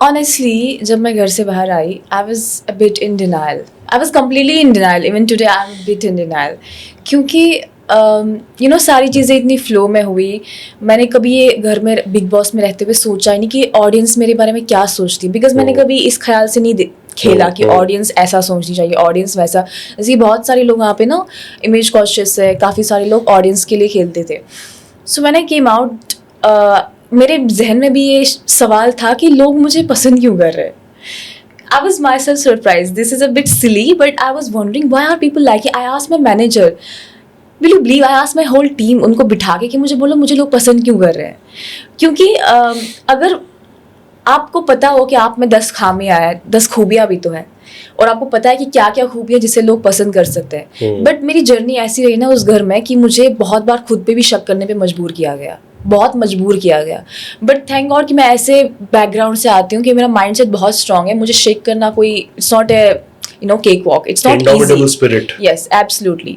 Honestly, जब मैं घर से बाहर आई, I was a bit in denial. I was completely in denial. Even today, I'm a bit in denial. क्योंकि सारी चीज़ें इतनी फ्लो में हुई. मैंने कभी ये घर में बिग बॉस में रहते हुए सोचा ही नहीं कि ऑडियंस मेरे बारे में क्या सोचती है. बिकॉज मैंने कभी इस ख्याल से नहीं खेला कि ऑडियंस ऐसा सोचनी चाहिए, ऑडियंस वैसा. जैसे बहुत सारे लोग वहाँ पे ना इमेज कॉन्शियस है, काफ़ी सारे लोग ऑडियंस के लिए खेलते थे. सो मैंने केम आउट, मेरे जहन में भी ये सवाल था कि लोग मुझे पसंद क्यों कर रहे हैं. I was myself surprised. This is a bit silly, but I was wondering why are people like it. I asked my manager. Will you believe I asked my whole team, उनको बिठा के कि मुझे बोलो मुझे लोग पसंद क्यों कर रहे हैं. क्योंकि अगर आपको पता हो कि आप में 10 खामियां हैं, 10 खूबियां भी तो हैं, और आपको पता है कि क्या क्या खूबियां जिसे लोग पसंद कर सकते हैं. बट मेरी जर्नी ऐसी रही ना उस घर में कि मुझे बहुत बार खुद पे भी शक करने पे मजबूर किया गया, बहुत मजबूर किया गया. बट थैंक गॉड कि मैं ऐसे बैकग्राउंड से आती हूँ कि मेरा माइंडसेट बहुत स्ट्रांग है. मुझे शेक करना कोई, it's not a cake walk. It's not Indomitable easy. spirit. Yes, absolutely.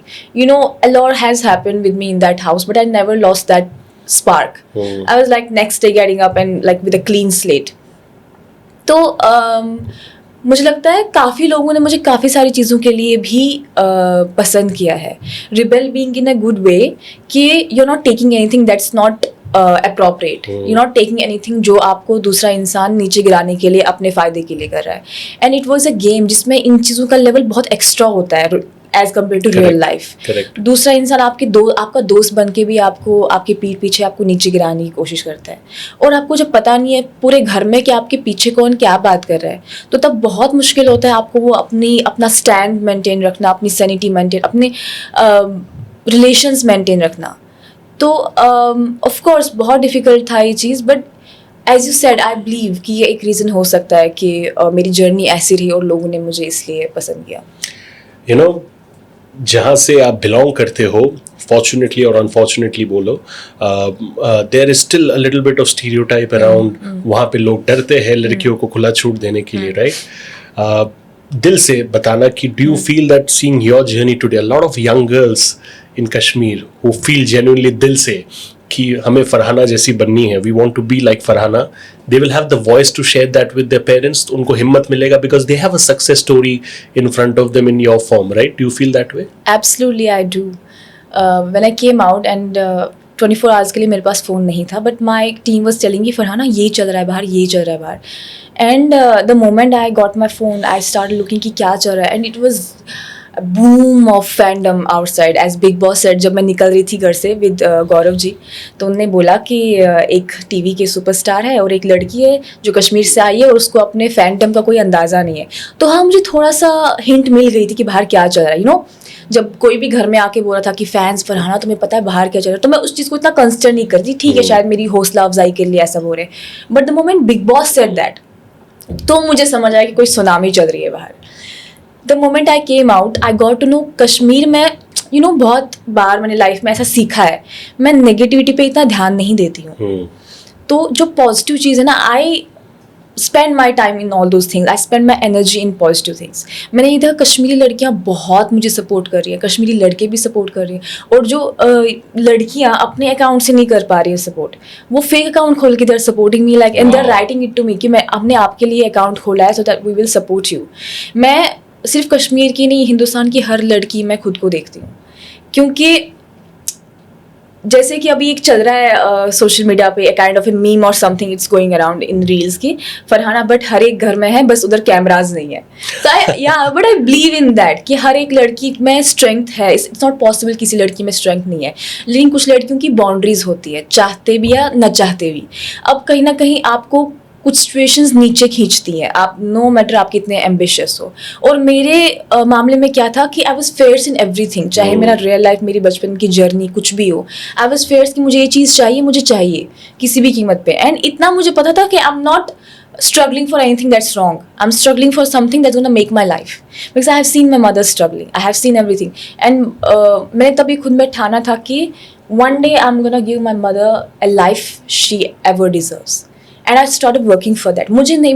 A lot has happened with me in that house, but I never lost that spark. I was like next day getting up and like with a clean slate. तो मुझे लगता है काफ़ी लोगों ने मुझे काफ़ी सारी चीज़ों के लिए भी पसंद किया है. Rebel being in a good way कि you are not taking anything that's not appropriate. You not taking anything जो आपको दूसरा इंसान नीचे गिराने के लिए अपने फ़ायदे के लिए कर रहा है. And it was a game जिसमें इन चीज़ों का लेवल बहुत एक्स्ट्रा होता है as compared to real life. दूसरा इंसान आपका दोस्त बन के भी आपको अपने पीछे आपको नीचे गिराने की कोशिश करता है, और आपको जब पता नहीं है पूरे घर में कि आपके पीछे कौन क्या बात कर रहा है, तो तब बहुत मुश्किल होता है आपको वो अपना स्टैंड मेंटेन रखना, अपनी सैनिटी मेंटेन, अपने रिलेशंस मेंटेन रखना. तो ऑफ कोर्स बहुत डिफ़िकल्ट था ये चीज़. But as you said, I believe कि ये एक रीज़न हो सकता है कि मेरी जर्नी ऐसी रही और लोगों ने मुझे इसलिए पसंद किया. जहाँ से आप बिलोंग करते हो, फॉर्चुनेटली और अनफॉर्चुनेटली बोलो, there is still a little bit of stereotype around. वहाँ पे लोग डरते हैं लड़कियों को खुला छूट देने के लिए, राइट? दिल से बताना कि do you feel that seeing your journey today, a lot of young girls in Kashmir who feel genuinely दिल से कि हमें फरहाना जैसी बननी है, we want to be like Farhana, they will have the voice to share that with their parents. उनको हिम्मत मिलेगा because they have a success story in front of them in your form, right? Do you feel that way? Absolutely I do. When I came out and 24 hours के लिए मेरे पास phone नहीं था, but my team was telling कि फरहाना ये चल रहा है बाहर, ये चल रहा है बाहर. And the moment I got my phone, I start looking कि क्या चल रहा है, and it was boom of fandom outside. As Bigg Boss set, जब मैं निकल रही थी घर से विद गौरव जी, तो उन्होंने बोला कि एक टीवी के सुपरस्टार है और एक लड़की है जो कश्मीर से आई है और उसको अपने फैंडम का कोई अंदाज़ा नहीं है. तो हाँ, मुझे थोड़ा सा हिंट मिल गई थी कि बाहर क्या चल रहा है. जब कोई भी घर में आके बोल रहा था कि फैंस फरहाना तुम्हें पता है बाहर क्या चल रहा है, तो मैं उस चीज़ को इतना कंसिडर नहीं करती. ठीक है, शायद मेरी हौसला अफजाई के लिए ऐसा बोल रहे हैं. But the moment big boss said that, तो मुझे समझ आया कि कोई सुनामी चल रही है बाहर. The moment I came out, I got to know Kashmir में बहुत बार मैंने लाइफ में ऐसा सीखा है, मैं नेगेटिविटी पे इतना ध्यान नहीं देती हूँ. तो जो पॉजिटिव चीज़ है ना, I spend my time in all those things, I spend my energy in positive things. मैंने इधर कश्मीरी लड़कियाँ बहुत मुझे सपोर्ट कर रही हैं, कश्मीरी लड़के भी सपोर्ट कर रही हैं, और जो लड़कियाँ अपने अकाउंट से नहीं कर पा रही है सपोर्ट, वो फेक अकाउंट खोल के they are supporting me like, and they are writing it to me कि मैं अपने आपके लिए अकाउंट खोला है so that we will support you. मैं सिर्फ कश्मीर की नहीं, हिंदुस्तान की हर लड़की मैं खुद को देखती हूँ. क्योंकि जैसे कि अभी एक चल रहा है सोशल मीडिया पे, a kind of a meme और something it's going around in reels की, फरहाना बट हर एक घर में है, बस उधर कैमराज नहीं है. तो but I believe in that कि हर एक लड़की में स्ट्रेंथ है. इट्स नॉट पॉसिबल किसी लड़की में स्ट्रेंथ नहीं है, लेकिन कुछ लड़कियों की बाउंड्रीज होती है, चाहते भी या न चाहते भी. अब कहीं ना कहीं आपको कुछ सिचुएशंस नीचे खींचती हैं, आप नो मैटर आप कितने एम्बिशियस हो. और मेरे मामले में क्या था कि I was fierce in everything, चाहे मेरा रियल लाइफ, मेरी बचपन की जर्नी कुछ भी हो, आई वाज फेयर्स कि मुझे ये चीज़ चाहिए, मुझे चाहिए किसी भी कीमत पे. एंड इतना मुझे पता था कि I am not struggling for anything that's wrong. I'm struggling for something that's going to make my life. Because I have seen my mother struggling. I have seen everything. And मैंने तभी खुद में ठाना था कि one day I'm going to give my mother a life she ever deserves. And I started working for that. मुझे नहीं,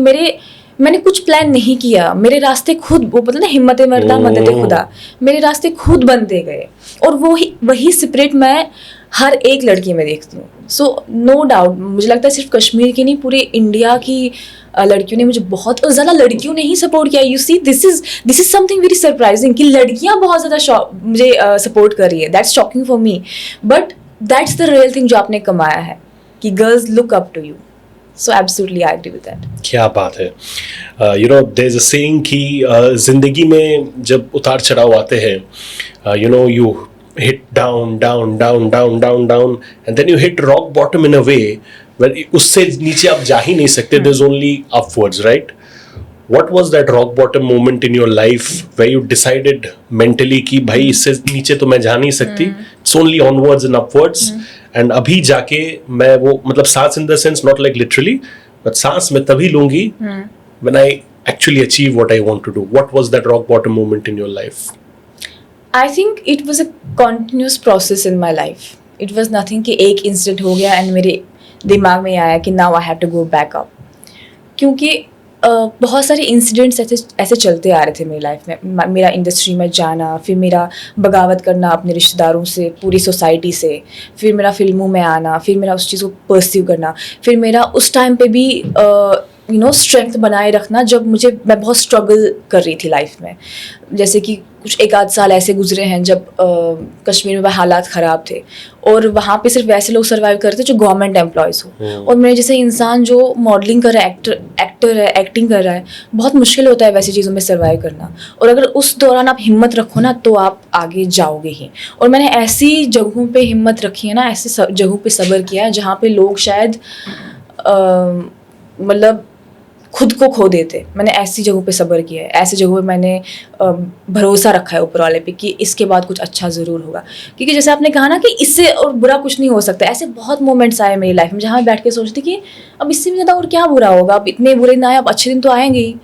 मैंने कुछ प्लान नहीं किया, मेरे रास्ते खुद, वो पता ना हिम्मत मर्दा मदद खुदा, मेरे रास्ते खुद बनते गए और वही स्पिरिट मैं हर एक लड़की में देखती हूँ. सो नो डाउट मुझे लगता है सिर्फ कश्मीर की नहीं, पूरे इंडिया की लड़कियों ने मुझे बहुत, और ज़्यादा लड़कियों ने ही सपोर्ट किया. You see this is something very surprising कि लड़कियाँ बहुत ज़्यादा मुझे सपोर्ट कर रही है. That's shocking for me, but that's the real thing जो आपने कमाया है कि girls look up to you. So absolutely I agree with that. क्या बात है. You know there is a saying कि जिंदगी में जब उतार चढ़ाव आते हैं, you know you hit down and then you hit rock bottom in a way where उससे नीचे आप जा ही नहीं सकते. There's only upwards, right? What was that rock bottom moment in your life where you decided mentally कि भाई इससे नीचे तो मैं जा नहीं सकती, it's only onwards and upwards. And अभी जाके मैं वो मतलब सांस in the sense not like literally, but सांस मैं तभी लूंगी when I actually achieve what I want to do. What was that rock bottom moment in your life? I think it was a continuous process in my life. It was nothing कि एक incident हो गया and मेरे दिमाग में आया कि now I have to go back up. क्योंकि बहुत सारे इंसिडेंट्स ऐसे चलते आ रहे थे मेरी लाइफ में. मेरा इंडस्ट्री में जाना, फिर मेरा बगावत करना अपने रिश्तेदारों से, पूरी सोसाइटी से, फिर मेरा फिल्मों में आना, फिर मेरा उस चीज़ को परस्यू करना, फिर मेरा उस टाइम पे भी स्ट्रेंथ बनाए रखना जब मैं बहुत स्ट्रगल कर रही थी लाइफ में. जैसे कि कुछ 1-8 साल ऐसे गुजरे हैं जब कश्मीर में हालात ख़राब थे और वहाँ पे सिर्फ वैसे लोग सर्वाइव कर रहे थे जो गवर्नमेंट एम्प्लॉयज़ हो. और मेरे जैसे इंसान जो मॉडलिंग कर रहा है, एक्टर है, एक्टिंग कर रहा है, बहुत मुश्किल होता है वैसी चीज़ों में सर्वाइव करना. और अगर उस दौरान आप हिम्मत रखो ना तो आप आगे जाओगे ही. और मैंने ऐसी जगहों पर हिम्मत रखी है ना, ऐसी जगहों पर सब्र किया है जहाँ पर लोग शायद मतलब खुद को खो देते. मैंने ऐसी जगहों पे सब्र किया है, ऐसी जगहों पे मैंने भरोसा रखा है ऊपर वाले पे कि इसके बाद कुछ अच्छा ज़रूर होगा. क्योंकि जैसे आपने कहा ना कि इससे और बुरा कुछ नहीं हो सकता, ऐसे बहुत मोमेंट्स आए मेरी लाइफ में जहाँ मैं बैठ के सोचती कि अब इससे भी ज़्यादा और क्या बुरा होगा, अब इतने बुरे ना आए, अब अच्छे दिन तो आएंगे ही.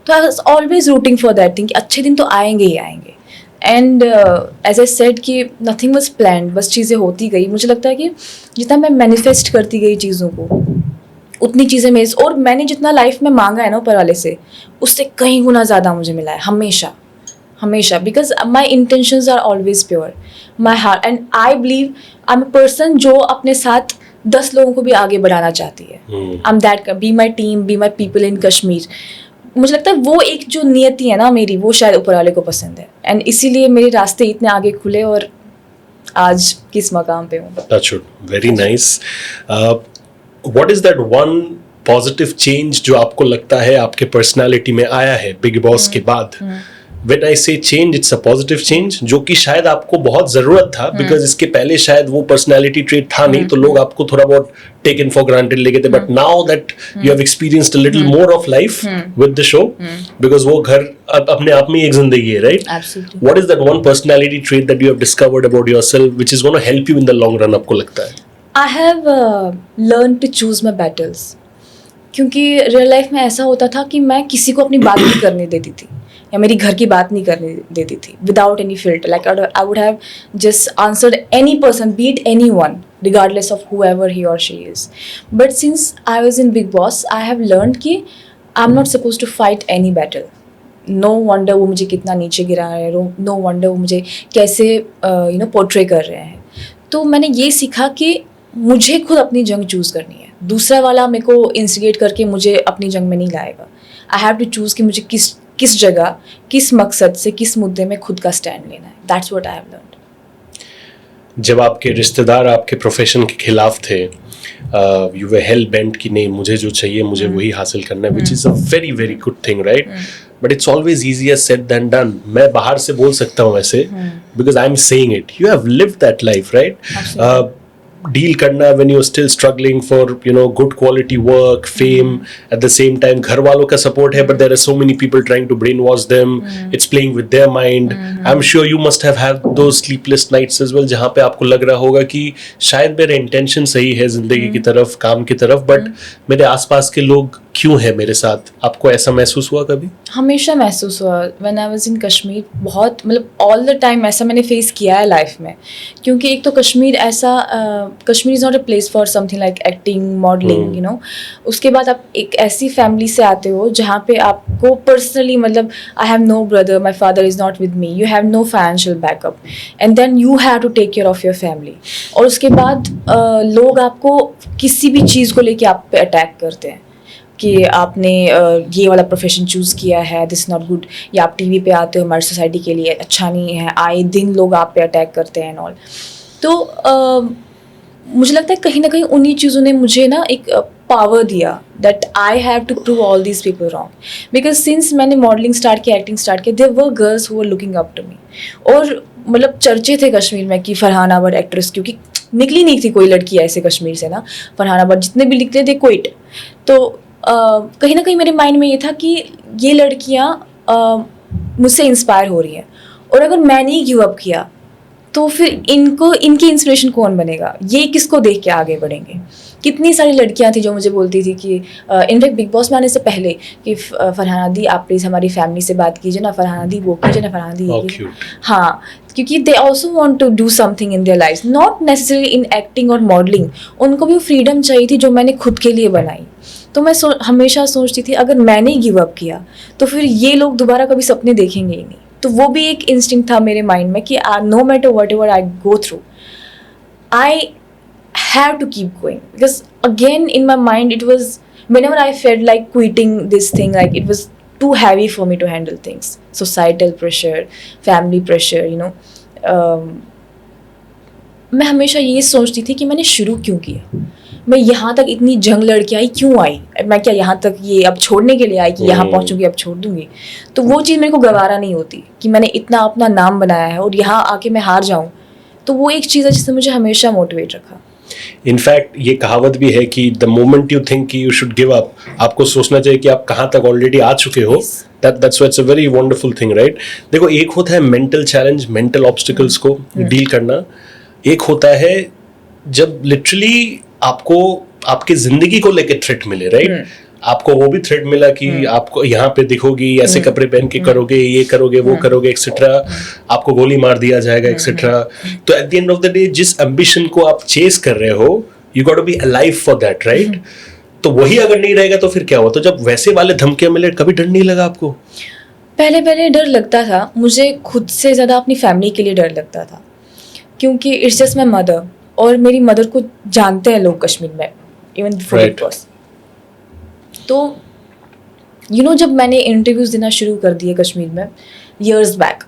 तो I was always rooting for that thing कि अच्छे दिन तो आएंगे ही आएंगे. एंड एज आई सेड कि नथिंग वाज प्लान्ड, बस चीज़ें होती गई. मुझे लगता है कि जितना मैं मैनिफेस्ट करती गई चीज़ों को उतनी चीज़ें मेरे, और मैंने जितना लाइफ में मांगा है ना ऊपर वाले से, उससे कई गुना ज़्यादा मुझे मिला है हमेशा हमेशा. Because my intentions are always pure, my heart, and I believe I am a person जो अपने साथ 10 लोगों को भी आगे बढ़ाना चाहती है. I am that, be my team, be my people in Kashmir. मुझे लगता है वो एक जो नियति है ना मेरी, वो शायद ऊपर वाले को पसंद है. एंड इसीलिए मेरे रास्ते इतने आगे खुले और आज किस मकाम पे हूँ. That's very nice. What is that one positive change जो आपको लगता है आपके पर्सनालिटी में आया है बिग बॉस के बाद? When I say change, it's a positive change जो कि शायद आपको बहुत ज़रूरत था, because इसके पहले शायद वो पर्सनालिटी ट्रेट था नहीं, तो लोग आपको थोड़ा बहुत taken for granted लेते थे. But now that you have experienced a little more of life with the show, because वो घर अपने आप में एक जिंदगी है, right? Absolutely. What is that one personality trait that you have discovered about yourself which is going to help you in the long run, आपको लगता है? I have learned to choose my battles. क्योंकि real life में ऐसा होता था कि मैं किसी को अपनी बात नहीं करने देती थी या मेरी घर की बात नहीं करने देती थी without any filter. Like I would have just answered any person, B it any one, regardless of whoever he or she is. But since I was in Big Boss, I have learned कि I'm not supposed to fight any battle. No wonder वो मुझे कितना नीचे गिरा रहे हैं, no wonder वो मुझे कैसे पोर्ट्रे कर रहे हैं. तो मैंने ये सीखा कि मुझे खुद अपनी जंग चूज़ करनी है. दूसरा वाला मेरे को इंस्टिगेट करके मुझे अपनी जंग में नहीं लाएगा. आई हैव टू चूज़ कि मुझे किस जगह, किस मकसद से, किस मुद्दे में खुद का स्टैंड लेना है. That's what I have learned. जब आपके रिश्तेदार आपके प्रोफेशन के खिलाफ थे, यू वर हेल बेंट कि नहीं मुझे जो चाहिए मुझे वही हासिल करना है, which is a very very good thing, right? But it's always easier said than done. मैं बाहर से बोल सकता हूँ ऐसे, because I am saying it. You have lived that life, right? Deal करना when you're still struggling for good quality work, fame, at the same time घर वालों का support है, but there are so many people trying to brainwash them. It's playing with their mind. I'm sure you must have had those sleepless nights as well जहाँ पे आपको लग रहा होगा कि शायद मेरा intention सही है जिंदगी की तरफ, काम की तरफ, but मेरे आसपास के लोग क्यों है मेरे साथ? आपको ऐसा महसूस हुआ कभी? हमेशा महसूस हुआ. When I was in Kashmir, बहुत मतलब ऑल द टाइम ऐसा मैंने फेस किया है लाइफ में. क्योंकि एक तो कश्मीर ऐसा Kashmir is not a place for something like acting modelling, you know. उसके बाद आप एक ऐसी फैमिली से आते हो जहाँ पे आपको पर्सनली मतलब I have no brother, my father is not with me, you have no financial backup and then you have to take care of your family. और उसके बाद लोग आपको किसी भी चीज़ को लेके आप पे अटैक करते हैं कि आपने ये वाला प्रोफेशन चूज़ किया है, दिस नॉट गुड, या आप टीवी पे आते हो हमारी सोसाइटी के लिए अच्छा नहीं है, आए दिन लोग आप पे अटैक करते हैं एंड ऑल. तो मुझे लगता है कहीं ना कहीं उन्हीं चीज़ों ने मुझे ना एक पावर दिया that I have to prove all these people wrong. Because since मैंने मॉडलिंग स्टार्ट किया, एक्टिंग स्टार्ट किया, there were girls who were looking up to me. और मतलब चर्चे थे कश्मीर में कि फरहान अबर एक्ट्रेस, क्योंकि निकली नहीं थी कोई लड़की ऐसे कश्मीर से ना. फरहान अबर जितने भी निकले थे क्विट. तो कहीं ना कहीं मेरे माइंड में ये था कि ये लड़कियाँ मुझसे इंस्पायर हो रही हैं, और अगर मैंने ही गिव अप किया तो फिर इनकी इंस्पिरेशन कौन बनेगा, ये किसको देख के आगे बढ़ेंगे. कितनी सारी लड़कियां थी जो मुझे बोलती थी कि इनफैक्ट बिग बॉस में आने से पहले कि फरहाना दी आप प्लीज़ हमारी फैमिली से बात कीजिए ना, फरहाना दी वो कीजिए ना, फरहाना दी ये कीजिए. हाँ, क्योंकि they also want to do something in their life, not necessary in acting और मॉडलिंग. उनको भी फ्रीडम चाहिए थी जो मैंने खुद के लिए बनाई. तो मैं हमेशा सोचती थी अगर मैंने ही गिव अप किया तो फिर ये लोग दोबारा कभी सपने देखेंगे ही नहीं. तो वो भी एक इंस्टिंक्ट था मेरे माइंड में कि no matter what ever I go through, I have to keep going. Because again in my mind it was, whenever I felt like quitting this thing, like it was too heavy for me to handle things, societal pressure, family pressure, you know. मैं हमेशा ये सोचती थी कि मैंने शुरू क्यों किया, मैं यहाँ तक इतनी जंग लड़के आई क्यों आई, मैं क्या यहाँ तक ये अब छोड़ने के लिए आई कि यहाँ पहुँचूंगी अब छोड़ दूंगी. तो वो चीज़ मेरे को गवारा नहीं होती कि मैंने इतना अपना नाम बनाया है और यहाँ आके मैं हार जाऊँ. तो वो एक चीज़ है जिसने मुझे हमेशा मोटिवेट रखा. इनफैक्ट ये कहावत भी है कि द मोमेंट यू थिंक कि यू शुड गिव अप, आपको सोचना चाहिए कि आप कहाँ तक ऑलरेडी आ चुके हो. That's what's a very wonderful thing, right. देखो, एक होता है मेंटल चैलेंज, मेंटल ऑब्स्टिकल्स को डील करना. एक होता है जब लिटरली आपको आपकी जिंदगी को लेके थ्रेट मिले, राइट. आपको वो भी थ्रेट मिला कि आपको यहाँ पे दिखोगी, ऐसे कपड़े पहन के करोगे, ये करोगे, वो करोगे, एक्सेट्रा, आपको गोली मार दिया जाएगा, एक्सेट्रा. तो at the end of the day जिस एम्बिशन को आप चेस कर रहे हो, you got to be alive for that, right. तो वही अगर नहीं रहेगा तो फिर क्या हुआ. तो जब वैसे वाले धमकियां मिले, कभी डर नहीं लगा आपको? पहले डर लगता था. मुझे खुद से ज़्यादा अपनी फैमिली के लिए डर लगता था, क्योंकि इट्स जस्ट माई मदर, और मेरी मदर को जानते हैं लोग कश्मीर में, इवन बिफोर बिग बॉस. तो यू नो जब मैंने इंटरव्यूज़ देना शुरू कर दिए कश्मीर में ईयर्स बैक,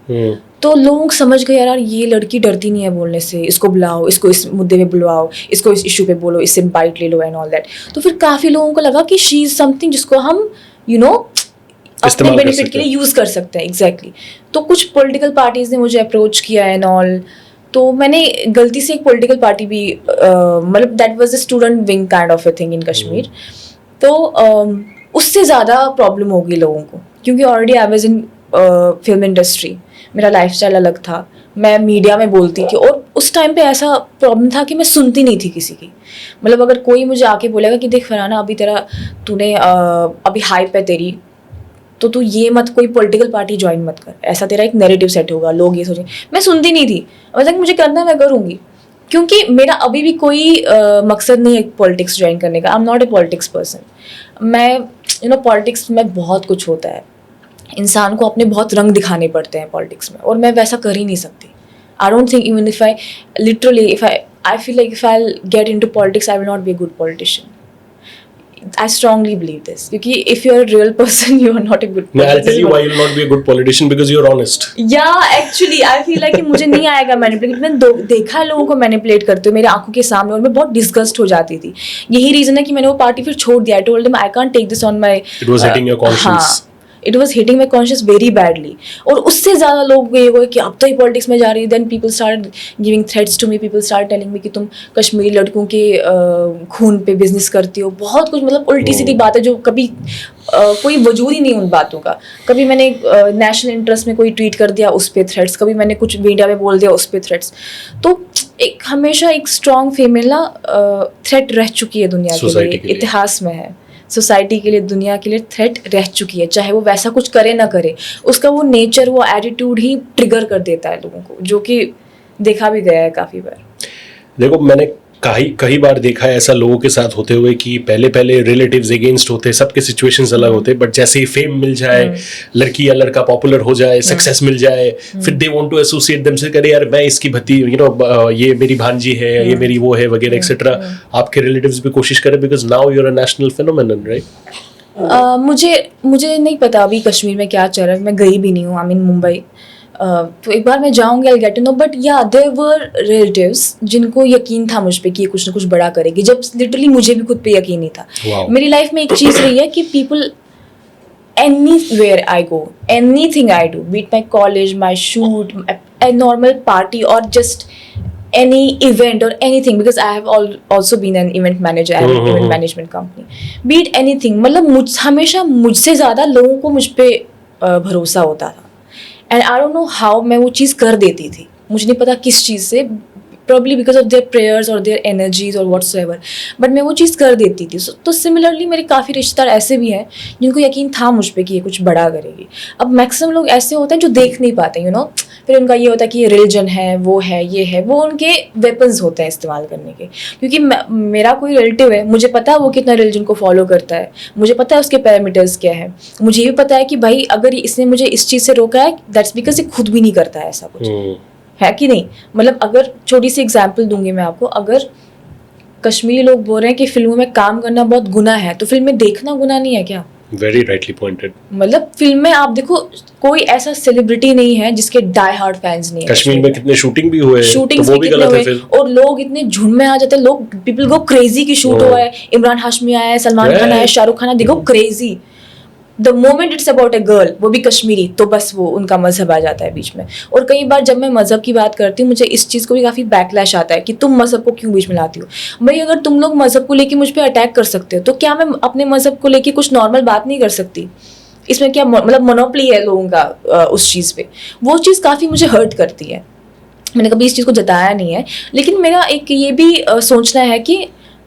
तो लोग समझ गए यार ये लड़की डरती नहीं है बोलने से, इसको बुलाओ, इसको इस मुद्दे पे बुलवाओ, इसको इस इशू पे बोलो, इससे बाइट ले लो एंड ऑल दैट. तो फिर काफ़ी लोगों को लगा कि शी इज़ समथिंग जिसको हम यू नो अपने बेनिफिट के लिए यूज़ कर सकते हैं. एग्जैक्टली. तो कुछ पॉलिटिकल पार्टीज़ ने मुझे अप्रोच किया एंड ऑल. तो मैंने गलती से एक पॉलिटिकल पार्टी भी मतलब that was a student wing kind of a thing in Kashmir. तो उससे ज़्यादा प्रॉब्लम होगी लोगों को, क्योंकि already I was in film industry, मेरा लाइफस्टाइल अलग था, मैं मीडिया में बोलती थी, और उस टाइम पे ऐसा प्रॉब्लम था कि मैं सुनती नहीं थी किसी की. मतलब अगर कोई मुझे आके बोलेगा कि देख फरहाना अभी तूने अभी हाइप है तेरी, तो तू ये मत कोई पॉलिटिकल पार्टी ज्वाइन मत कर, ऐसा तेरा एक नैरेटिव सेट होगा, लोग ये सोचेंगे. मैं सुनती नहीं थी, मतलब मुझे करना है मैं करूँगी, क्योंकि मेरा अभी भी कोई मकसद नहीं है पॉलिटिक्स ज्वाइन करने का. I am not a politics person. मैं यू नो पॉलिटिक्स में बहुत कुछ होता है, इंसान को अपने बहुत रंग दिखाने पड़ते हैं पॉलिटिक्स में, और मैं वैसा कर ही नहीं सकती. I don't think even if I literally if I feel like if I get into politics I will not be a good politician. I strongly believe this. Because if you're a real person, you are not a good politician. I'll tell you why you'll not be a good politician, because you're honest. Yeah, actually, I feel like कि मुझे नहीं आएगा manipulate. मैंने देखा है लोगों को manipulate करते हुए मेरे आंखों के सामने, और मैं बहुत डिस्गस्ट हो जाती थी. यही रीजन है कि मैंने वो पार्टी फिर छोड़ दिया. I told them I can't take this on my. It was hitting your conscience. हाँ, it was hitting my conscience very badly. और उससे ज़्यादा लोग ये हुए कि अब तो ही पॉलिटिक्स में जा रही है. Then people start giving threats to me, people start telling me कि तुम कश्मीरी लड़कों के खून पे बिजनेस करती हो. बहुत कुछ, मतलब उल्टी सीधी बात है जो कभी कोई वजूद ही नहीं उन बातों का. कभी मैंने नेशनल इंटरेस्ट में कोई ट्वीट कर दिया, उस पर थ्रेट्स. कभी मैंने कुछ मीडिया में बोल दिया, उस पर थ्रेट्स. तो एक हमेशा एक स्ट्रॉन्ग फीमेल ना थ्रेट रह चुकी है दुनिया के लिए, इतिहास में है. सोसाइटी के लिए, दुनिया के लिए थ्रेट रह चुकी है. चाहे वो वैसा कुछ करे ना करे, उसका वो नेचर, वो एटीट्यूड ही ट्रिगर कर देता है लोगों को, जो कि देखा भी गया है काफ़ी बार. देखो, मैंने कई बार देखा है ऐसा लोगों के साथ होते हुए कि पहले पहले रिलेटिव्स अगेंस्ट होते, सबके सिचुएशंस अलग होते, बट जैसे ही फेम मिल जाए, लड़की या लड़का पॉपुलर हो जाए, सक्सेस मिल जाए, फिर they want to associate themselves, करे यार मैं इसकी भती, ये मेरी भांजी है, ये मेरी वो है वगैरह एक्सेट्रा। आपके रिलेटिव्स भी कोशिश करें because now you are a national phenomenon, right? मुझे नहीं पता अभी कश्मीर में क्या चल रहा है, मैं गई भी नहीं हूँ, आई मीन मुंबई। तो एक बार मैं जाऊंगी, I get to know, but yeah there were relatives जिनको यकीन था मुझ पे कि ये कुछ ना कुछ बड़ा करेगी, जब लिटरली मुझे भी खुद पे यकीन नहीं था। Wow. मेरी लाइफ में एक चीज़ रही है कि people anywhere I go, anything I do, be it my college, my shoot, a normal party, or just any event or anything, because I have also been an event manager at an event management company. Be it anything, मतलब हमेशा मुझसे ज़्यादा लोगों को मुझ पे भरोसा होता था, and I don't know how मैं वो चीज़ कर देती थी, मुझे नहीं पता किस चीज़ से, probably because of their prayers or their energies or whatsoever, but मैं वो चीज़ कर देती थी। तो सिमिलरली मेरे काफ़ी रिश्तेदार ऐसे भी हैं जिनको यकीन था मुझ पे कि ये कुछ बड़ा करेगी। अब मैक्सिमम लोग ऐसे होते हैं जो देख नहीं पाते, फिर उनका ये होता है कि ये रिलीजन है, वो है, ये है, वो उनके वेपन्स होते हैं इस्तेमाल करने के। क्योंकि मेरा कोई रिलेटिव है, मुझे पता है वो कितना रिलीजन को फॉलो करता है, मुझे पता है उसके पैरामीटर्स क्या है, मुझे ये भी पता है कि भाई अगर इसने मुझे इस चीज़ से रोका है, दैट्स बिकॉज ये खुद भी नहीं करता है ऐसा कुछ, है कि नहीं? मतलब अगर छोटी सी एग्जांपल दूंगी मैं आपको, अगर कश्मीरी लोग बोल रहे हैं कि फिल्मों में काम करना बहुत गुनाह है, तो फिल्म में देखना गुनाह नहीं है क्या? Very rightly pointed. मतलब फिल्म में आप देखो, कोई ऐसा सेलिब्रिटी नहीं है जिसके डाई हार्ड फैंस नहीं है। कश्मीर में कितने शूटिंग भी हुए, शूटिंग्स तो भी कितने हुए, और लोग इतने झुंड में आ जाते हैं, लोग पीपल गो क्रेजी की शूट हुआ है, इमरान हाशमी आया है, सलमान खान आया है, शाहरुख खान आया, देखो crazy. The moment it's about a girl, वो भी कश्मीरी, तो बस वो उनका मजहब आ जाता है बीच में। और कई बार जब मैं मजहब की बात करती हूँ, मुझे इस चीज़ को भी काफ़ी बैकलैश आता है कि तुम मजहब को क्यों बीच में लाती हो। भाई अगर तुम लोग मजहब को लेके मुझ पर अटैक कर सकते हो, तो क्या मैं अपने मजहब को लेके कुछ नॉर्मल बात नहीं कर सकती? इसमें क्या मतलब मोनोपोली है लोगों का उस चीज़ पे? वो चीज़ काफ़ी मुझे हर्ट करती है। मैंने कभी इस चीज़ को जताया नहीं है, लेकिन मेरा एक ये भी सोचना है कि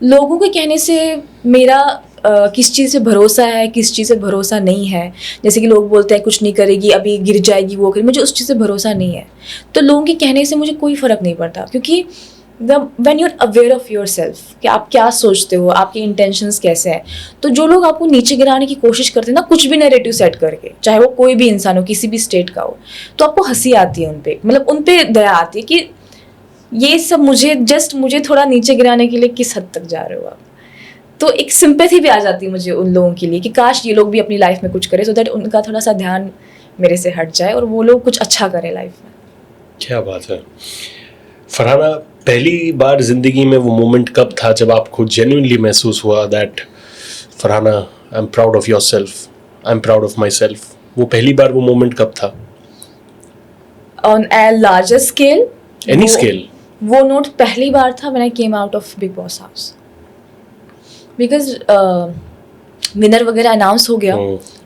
लोगों के कहने से मेरा किस चीज़ से भरोसा है, किस चीज़ से भरोसा नहीं है। जैसे कि लोग बोलते हैं कुछ नहीं करेगी, अभी गिर जाएगी, वो करेगी, मुझे उस चीज़ से भरोसा नहीं है। तो लोगों के कहने से मुझे कोई फ़र्क नहीं पड़ता, क्योंकि when you are aware of yourself कि आप क्या सोचते हो, आपके इंटेंशंस कैसे हैं, तो जो लोग आपको नीचे गिराने की कोशिश करते हैं ना, कुछ भी नैरेटिव सेट करके, चाहे वो कोई भी इंसान हो, किसी भी स्टेट का हो, तो आपको हंसी आती है उन पर, मतलब उन पर दया आती है कि ये सब मुझे थोड़ा नीचे गिराने के लिए किस हद तक जा रहे हो आप। तो एक सिंपैथी भी आ जाती है मुझे उन लोगों के लिए कि काश ये लोग भी अपनी लाइफ में कुछ करें, सो दैट उनका थोड़ा सा ध्यान मेरे से हट जाए और वो लोग कुछ अच्छा करें लाइफ में। क्या बात है फरहाना, पहली बार जिंदगी में वो मोमेंट कब था जब आपको जेन्युइनली महसूस हुआ that Farhana I am proud of yourself, I am proud of myself? वो पहली बार वो मोमेंट कब था? On a larger scale, any scale? वो नोट पहली बार था when I came out of Bigg Boss house, because winner वगैरह अनाउंस हो गया,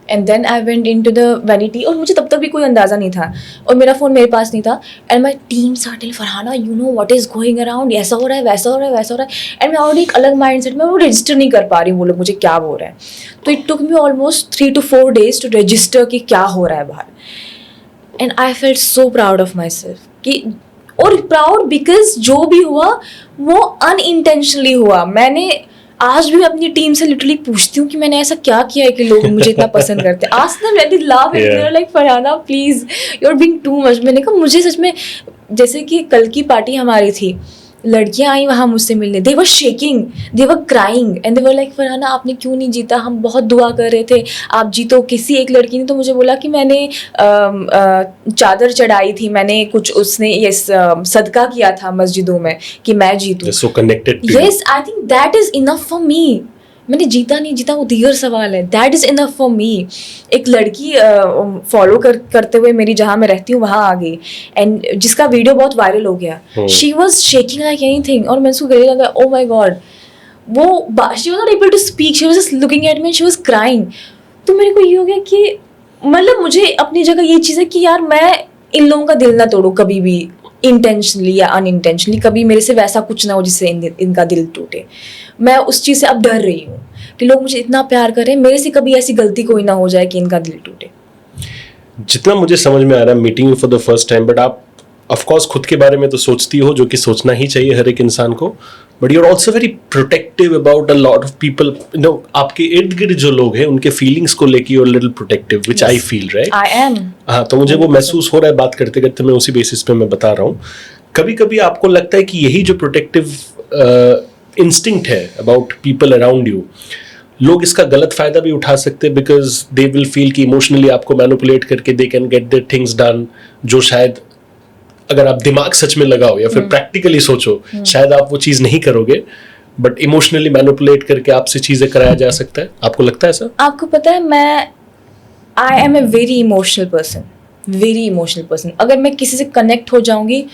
and then I went into the vanity, और मुझे तब तक भी कोई अंदाज़ा नहीं था, और मेरा फ़ोन मेरे पास नहीं था, and my team started Farhana you know what is going around, ऐसा हो रहा है, वैसा हो रहा है, वैसा हो रहा है, एंड मैं ऑलरेडी एक अलग माइंड सेट में वो रजिस्टर नहीं कर पा रही हूँ, वो लोग मुझे क्या बोल रहे हैं। तो it took me almost 3 to 4 days to register कि क्या हो रहा है बाहर, and I felt so proud of myself कि, और प्राउड बिकॉज जो भी हुआ वो अनइंटेंशनली हुआ। मैंने आज भी अपनी टीम से लिटरली पूछती हूँ कि मैंने ऐसा क्या किया है कि लोग मुझे इतना पसंद करते हैं। आज ना I love it, like Farhana please you are being too much. मैंने कहा मुझे सच में, जैसे कि कल की पार्टी हमारी थी, लड़कियां आई वहाँ मुझसे मिलने, they were shaking, they were crying, and they were like Farhana आपने क्यों नहीं जीता, हम बहुत दुआ कर रहे थे आप जीतो। किसी एक लड़की ने तो मुझे बोला कि मैंने चादर चढ़ाई थी, मैंने कुछ उसने ये सदका किया था मस्जिदों में कि मैं जीतूं। So connected to yes, I think that is enough for me. मैंने जीता नहीं जीता वो दीगर सवाल है, that is enough for me. एक लड़की फॉलो करते हुए मेरी जहाँ मैं रहती हूँ वहाँ आ गई, एंड जिसका वीडियो बहुत वायरल हो गया, she was shaking like anything, और मैं उसको गले लगा, ओ माई गॉड, वो she was not able to speak, she was just looking at me, she was crying. तो मेरे को ये हो गया कि मतलब मुझे अपनी जगह ये चीज़ है कि यार मैं इन लोगों का दिल ना तोड़ूँ कभी भी, इंटेंशनली या अनइंटेंशनली, कभी मेरे से वैसा कुछ ना हो जिससे इनका दिल टूटे। मैं उस चीज़ से अब डर रही हूँ कि लोग मुझे इतना प्यार करें, मेरे से कभी ऐसी गलती कोई ना हो जाए कि इनका दिल टूटे। जितना मुझे समझ में आ रहा है, meeting you for the first time, but आप ऑफ कोर्स खुद के बारे में तो सोचती हो, जो कि सोचना ही चाहिए हर एक इंसान को, but you are also very protective about a lot of people, you know, आपके इर्द गिर्द जो लोग हैं उनके फीलिंग्स को लेके you are little protective, which I feel, right? I am. हाँ, तो मुझे वो महसूस हो रहा है बात करते करते, मैं उसी बेसिस पे मैं बता रहा हूँ। कभी कभी आपको लगता है कि यही जो प्रोटेक्टिव इंस्टिंक्ट है अबाउट पीपल अराउंड यू, लोग इसका गलत फायदा भी उठा सकते हैं, बिकॉज दे विल फील कि इमोशनली आपको मैनिपुलेट करके they can get their things done, जो शायद अगर आप दिमाग सच में लगाओ या फिर प्रैक्टिकली सोचो शायद आप वो चीज नहीं करोगे, बट इमोशनली मैनिपुलेट करके आपसे चीजें कराया जा सकता है। आपको लगता है ऐसा? आपको पता है, मैं I am a very emotional person, very emotional person. अगर मैं किसी से कनेक्ट हो जाऊंगी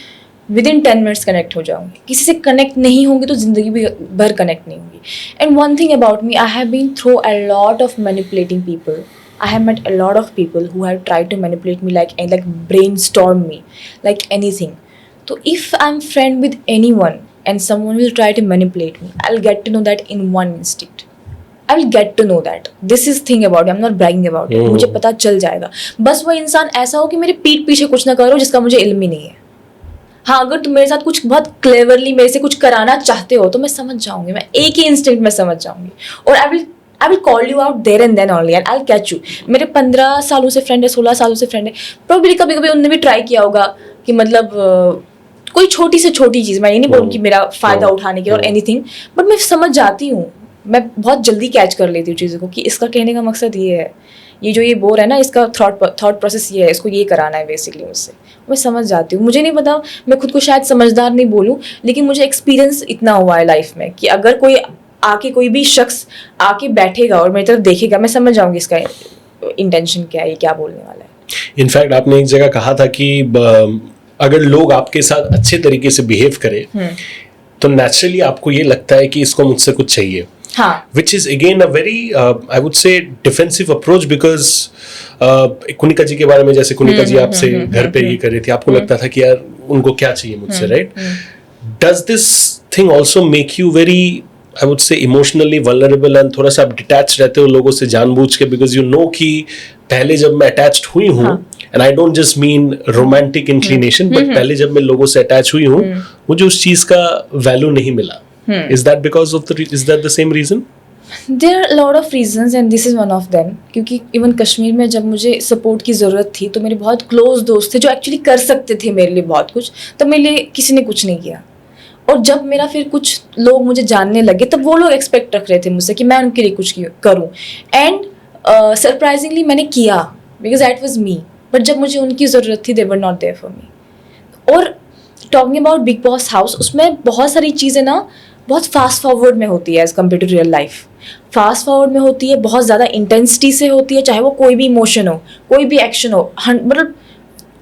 विद इन 10 मिनट्स कनेक्ट हो जाऊंगी, किसी से कनेक्ट नहीं होंगी तो जिंदगी भी भर कनेक्ट नहीं होंगी। And one thing about me, I have been through a lot of manipulating people. I have met a lot of people who have tried to manipulate me, like brainstorm me, like anything. So if I'm friend with anyone and someone will try to manipulate me, I'll get to know that in one instant. I'll get to know that. This is thing about it. I'm not bragging about it. मुझे पता चल जाएगा. बस वो इंसान ऐसा हो कि मेरे पीठ पीछे कुछ ना करो जिसका मुझे इल्म ही नहीं है. हाँ, अगर तुम मेरे साथ कुछ बहुत क्लेवरली मेरे से कुछ कराना चाहते हो तो मैं समझ जाऊंगी, मैं एक ही इंस्टेंट में समझ जाऊंगी, और I will call you out there and then only, and I will catch you. मेरे 15 सालों से फ्रेंड है, 16 सालों से फ्रेंड है, प्रोबेबली कभी कभी उनने भी ट्राई किया होगा कि मतलब कोई छोटी से छोटी चीज़, मैं ये नहीं बोलूँ कि मेरा फ़ायदा उठाने की और एनीथिंग, बट मैं समझ जाती हूँ, मैं बहुत जल्दी कैच कर लेती हूँ चीज़ों को कि इसका कहने का मकसद ये है, ये जो ये बोल है ना, इसका थॉट प्रोसेस ये है, इसको ये कराना है बेसिकली मुझसे. मैं समझ जाती हूँ. मुझे नहीं पता, मैं खुद को शायद समझदार नहीं बोलूँ, लेकिन मुझे एक्सपीरियंस इतना हुआ है लाइफ में कि अगर कोई भी शख्स आके बैठेगा और मेरी तरफ देखेगा, मैं समझ जाऊँगी इसका इंटेंशन क्या है, ये क्या बोलने वाला है. इनफैक्ट आपने एक जगह कहा था कि अगर लोग आपके साथ अच्छे तरीके से बिहेव करें तो नेचुरली आपको ये लगता है कि इसको मुझसे कुछ चाहिए. हाँ. Which is again a very I would say defensive approach, because Kunika जी के बारे में, जैसे कुनिका जी आपसे घर पे ये कर रही थी, आपको लगता था कि यार उनको क्या चाहिए मुझसे, right? Does this thing also make you very, I would say, emotionally vulnerable, and थोड़ा सा आप डिटैच रहते हो लोगों से जानबूझ के, because you know कि पहले जब मैं अटैच्ड हुई हूँ, and I don't just mean romantic inclination, but पहले जब मैं लोगों से अटैच हुई हूँ मुझे उस चीज का वैल्यू नहीं मिला. Is that because of is that the same reason? There are a lot of reasons and this is one of them. क्योंकि इवन कश्मीर में जब मुझे सपोर्ट की ज़रूरत थी तो मेरे बहुत क्लोज दोस्त थे जो एक्चुअली कर सकते थे मेरे लिए बहुत कुछ, तो मेरे लिए किसी ने कुछ नहीं किया. और जब मेरा फिर कुछ लोग मुझे जानने लगे तब वो लोग एक्सपेक्ट रख रहे थे मुझसे कि मैं उनके लिए कुछ करूँ, एंड सरप्राइजिंगली मैंने किया, because that was me. But जब मुझे उनकी ज़रूरत थी, they were not there for me. और talking about Bigg Boss house, उसमें बहुत सारी चीज़ें ना बहुत फास्ट फॉरवर्ड में होती है as compare to real life. Fast forward में होती है, बहुत ज़्यादा इंटेंसिटी से होती है, चाहे वो कोई भी इमोशन हो, कोई भी एक्शन हो, मतलब